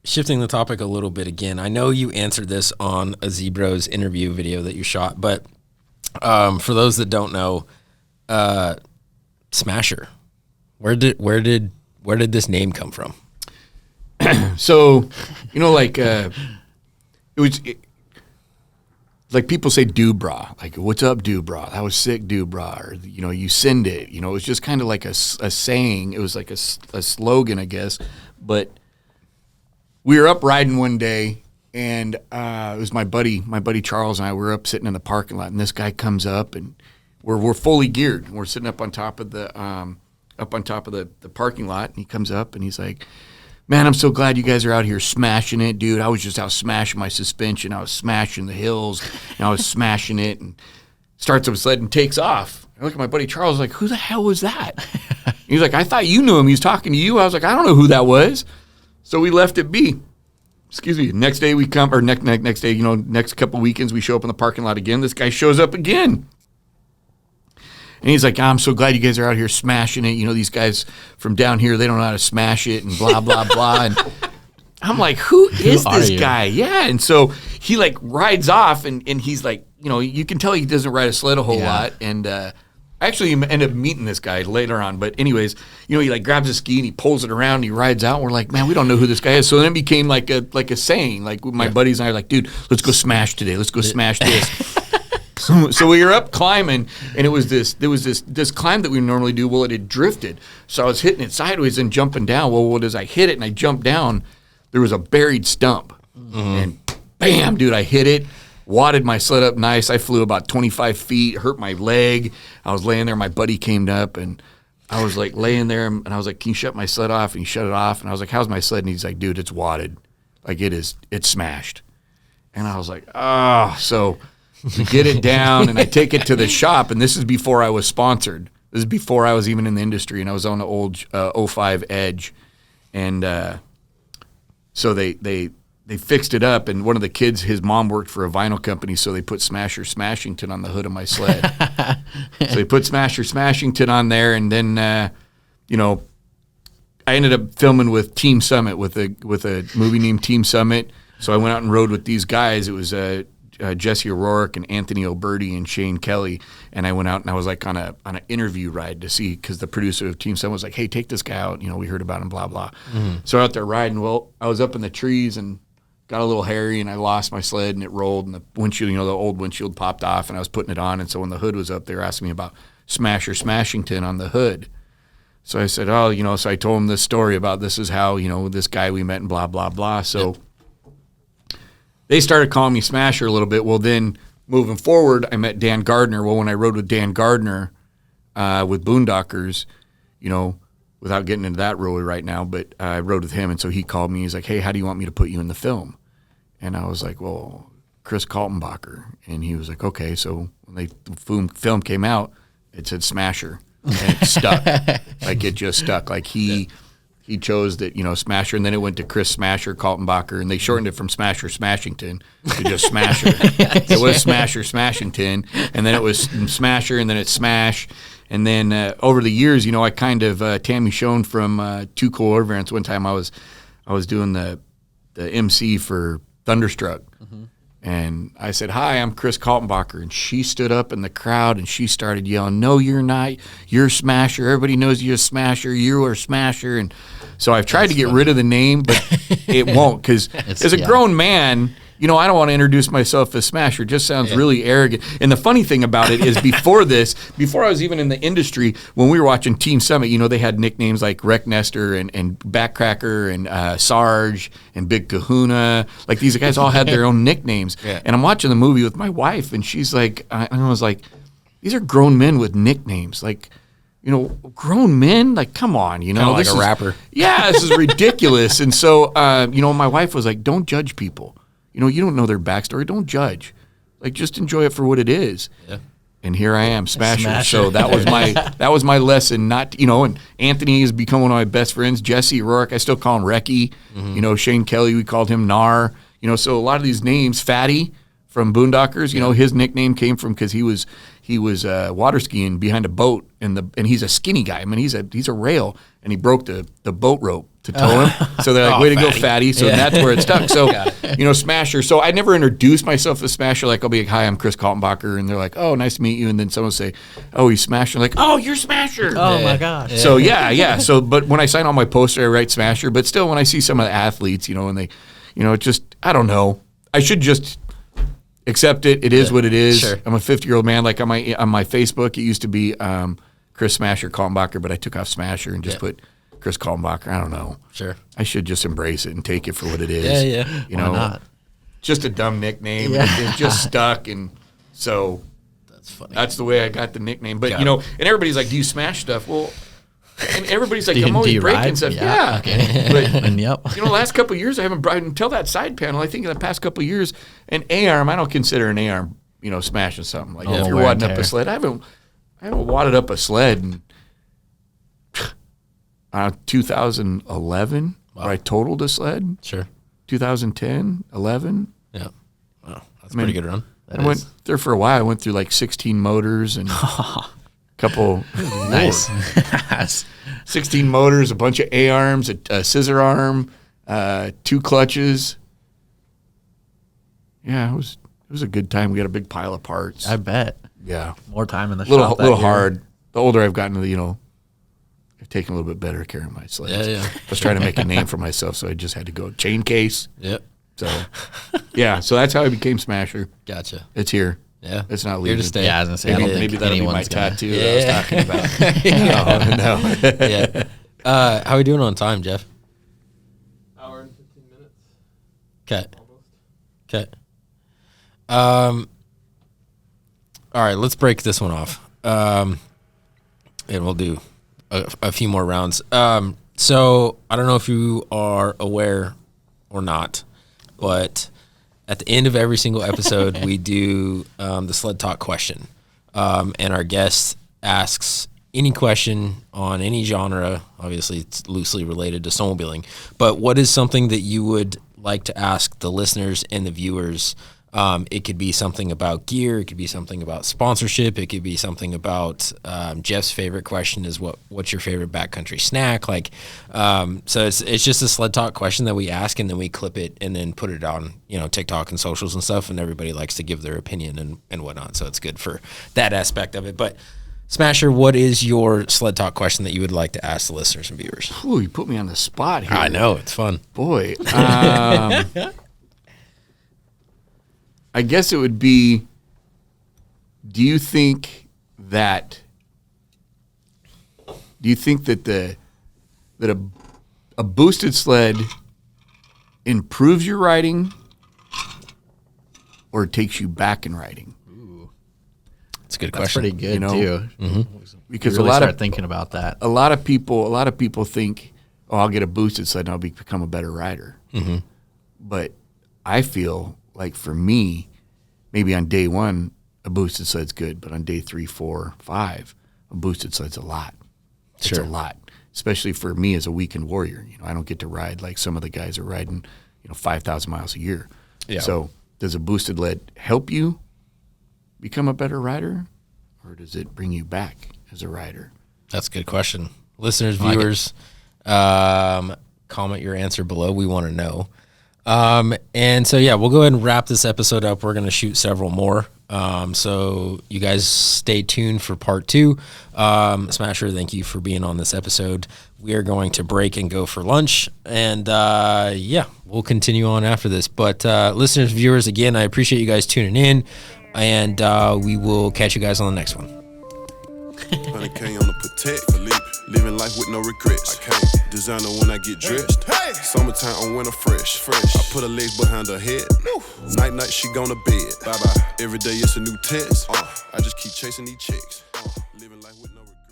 Shifting the topic a little bit again, I know you answered this on a Zebros interview video that you shot, but for those that don't know, Smasher, where did this name come from? So, like like people say Dubra, like what's up Dubra? That was sick Dubra, or you send it. It was just kind of like a saying. It was like a slogan, I guess, but. We were up riding one day, and it was my buddy Charles and I. We were up sitting in the parking lot, and this guy comes up, and we're fully geared. We're sitting up on top of the parking lot, and he comes up, and he's like, "Man, I'm so glad you guys are out here smashing it, dude. I was just out smashing my suspension. I was smashing the hills, and I was smashing it." And starts up a sled and takes off. I look at my buddy Charles, like, "Who the hell was that?" He's like, "I thought you knew him. He was talking to you." I was like, "I don't know who that was." So we left it be. Excuse me. Next day we come, or next day, next couple weekends we show up in the parking lot again. This guy shows up again. And he's like, "I'm so glad you guys are out here smashing it. These guys from down here, they don't know how to smash it," and blah, blah, blah. And I'm like, who is this guy? Yeah. And so he like rides off and he's like, you can tell he doesn't ride a sled a whole lot. And I actually ended up meeting this guy later on. But anyways, he like grabs a ski and he pulls it around and he rides out. And we're like, man, we don't know who this guy is. So then it became like a saying. Like my buddies and I are like, dude, let's go smash today. Let's go smash this. So we were up climbing, and there was this climb that we normally do. Well, it had drifted. So I was hitting it sideways and jumping down. Well, as I hit it and I jumped down, there was a buried stump. And bam, dude, I hit it. Wadded my sled up nice. I flew about 25 feet, hurt my leg. I was laying there. My buddy came up, and I was like laying there, and I was like, "Can you shut my sled off?" And he shut it off. And I was like, "How's my sled?" And he's like, "Dude, it's wadded. Like it's smashed." And I was like, "Oh." So we get it down, and I take it to the shop, and this is before I was sponsored. This is before I was even in the industry, and I was on the old 05 Edge. And so they fixed it up, and one of the kids, his mom worked for a vinyl company, so they put Smasher Smashington on the hood of my sled. So they put Smasher Smashington on there, and then, I ended up filming with Team Summit, with a movie named Team Summit. So I went out and rode with these guys. It was Jesse O'Rourke and Anthony Alberti and Shane Kelly, and I went out and I was like on an interview ride to see, because the producer of Team Summit was like, "Hey, take this guy out. We heard about him, blah, blah." So out there riding, well, I was up in the trees and got a little hairy, and I lost my sled, and it rolled, and the windshield, the old windshield popped off, and I was putting it on. And so when the hood was up, they were asking me about Smasher Smashington on the hood. So I said, so I told them this story about this is how, this guy we met and blah, blah, blah. So they started calling me Smasher a little bit. Well, then moving forward, I met Dan Gardner. Well, when I rode with Dan Gardner with Boondockers, without getting into that really right now, but I rode with him, and so he called me. He's like, "Hey, how do you want me to put you in the film?" And I was like, "Well, Kris Kaltenbacher." And he was like, "Okay." So when the film came out, it said Smasher, and it stuck. Like it just stuck. Like he chose that, Smasher, and then it went to Kris Smasher Kaltenbacher, and they shortened it from Smasher Smashington to just Smasher. It was Smasher Smashington, and then it was Smasher, and then it's Smash. And then over the years, I kind of Tammy Schoen from Too Cool Overance. One time I was doing the MC for Thunderstruck, and I said, "Hi, I'm Kris Kaltenbacher," and she stood up in the crowd and she started yelling, "No, you're not. You're Smasher. Everybody knows you're a Smasher. You are Smasher." And so I've tried to get rid of the name, but it won't, because as a grown man, I don't want to introduce myself as Smasher. It just sounds really arrogant. And the funny thing about it is before I was even in the industry, when we were watching Team Summit, they had nicknames like Wreck Nester and Backcracker and Sarge and Big Kahuna. Like these guys all had their own nicknames. Yeah. And I'm watching the movie with my wife, and she's like, I was like, these are grown men with nicknames. Like, grown men, like, come on, like this a rapper. Yeah, this is ridiculous. And so, my wife was like, "Don't judge people. You don't know their backstory. Don't judge. Like, just enjoy it for what it is." Yeah. And here I am, Smasher. So that was my lesson. Not, and Anthony has become one of my best friends. Jesse O'Rourke, I still call him Recky. Shane Kelly, we called him Nar. So a lot of these names, Fatty from Boondockers. You know, his nickname came from because he was water skiing behind a boat, and he's a skinny guy. I mean, he's a rail, and he broke the boat rope to tow him. So they're like, way to go, fatty. So that's where it stuck. So, you know, Smasher. So I never introduced myself as Smasher. Like, I'll be like, hi, I'm Kris Kaltenbacher. And they're like, oh, nice to meet you. And then someone will say, oh, he's Smasher. Like, oh, you're Smasher. Oh, my gosh. So, yeah. So, but when I sign on my poster, I write Smasher. But still, when I see some of the athletes, you know, and they, you know, it just, I don't know. I should just accept it. It is what it is. Sure. I'm a 50-year-old man. Like on my Facebook, it used to be Kris Smasher Kaltenbacher, but I took off Smasher and just put Kris Kaltenbacher. I don't know. Sure. I should just embrace it and take it for what it is. Yeah. You know, not? just a dumb nickname. It just stuck, and so That's funny. that's the way I got the nickname. But you know, and everybody's like, "Do you smash stuff?" Well, and everybody's like, "I'm always breaking stuff." Yeah. Okay. But And yep. you know, the last couple of years I haven't brought until that side panel. I think in the past couple of years, an A-arm, I don't consider an A-arm, you know, smashing something. Like if you're wear and wadding up tear. a sled, I haven't wadded up a sled in 2011, where I totaled a sled. Sure. 2010, 11. Yeah. Wow. That's a pretty good run. I went there for a while. I went through like 16 motors and couple Nice. 16 motors, a bunch of A-arms, a scissor arm, 2 clutches. Yeah, it was a good time. We had a big pile of parts. I bet. Yeah. More time in the A shop. little hard. The older I've gotten, you know, I've taken a little bit better care of my sleds. Yeah. I was trying to make a name for myself, so I just had to go chain case. Yep. So, yeah, so that's how I became Smasher. Gotcha. It's here. Yeah. It's not Here leaving. to stay. Yeah, I was gonna say. I don't Maybe think that'll be my anyone's gonna- tattoo that I was talking about. No. Yeah. How are we doing on time, Jeff? Hour and 15 minutes. Okay. Okay. All right, let's break this one off. And we'll do a few more rounds. So I don't know if you are aware or not, but at the end of every single episode, we do the sled talk question. And our guest asks any question on any genre. Obviously, it's loosely related to snowmobiling. But what is something that you would like to ask the listeners and the viewers? It could be something about gear. It could be something about sponsorship. It could be something about Jeff's favorite question is what's your favorite backcountry snack? Like, so it's just a sled talk question that we ask, and then we clip it and then put it on, you know, TikTok and socials and stuff. And everybody likes to give their opinion and whatnot. So it's good for that aspect of it. But Smasher, what is your sled talk question that you would like to ask the listeners and viewers? Ooh, you put me on the spot here. I know, it's fun. Boy. I guess it would be, do you think that that a boosted sled improves your riding or takes you back in riding? It's a good That's question. pretty good You know, too. Because Really a lot start of thinking about that. a lot of people think, oh, I'll get a boosted sled and I'll become a better rider. Mm-hmm. But I feel like for me, maybe on day 1, a boosted sled's good, but on day 3, 4, 5, a boosted sled's a lot. It's Sure. a lot, especially for me as a weekend warrior. You know, I don't get to ride like some of the guys are riding, 5,000 miles a year. Yeah. So does a boosted lead help you become a better rider, or does it bring you back as a rider? That's a good question. Listeners, viewers, comment your answer below. We want to know. And so, yeah, we'll go ahead and wrap this episode up. We're going to shoot several more. So you guys stay tuned for part 2. Smasher, thank you for being on this episode. We are going to break and go for lunch. And, we'll continue on after this. But listeners, viewers, again, I appreciate you guys tuning in. And we will catch you guys on the next one. 100K on the Protect, Philippe. Living life with no regrets. I can't designer when I get dressed. Summertime on winter fresh. I put her legs behind her head. Night, she gone to bed. Bye bye. Every day it's a new test. I just keep chasing these chicks. Living life with no regrets.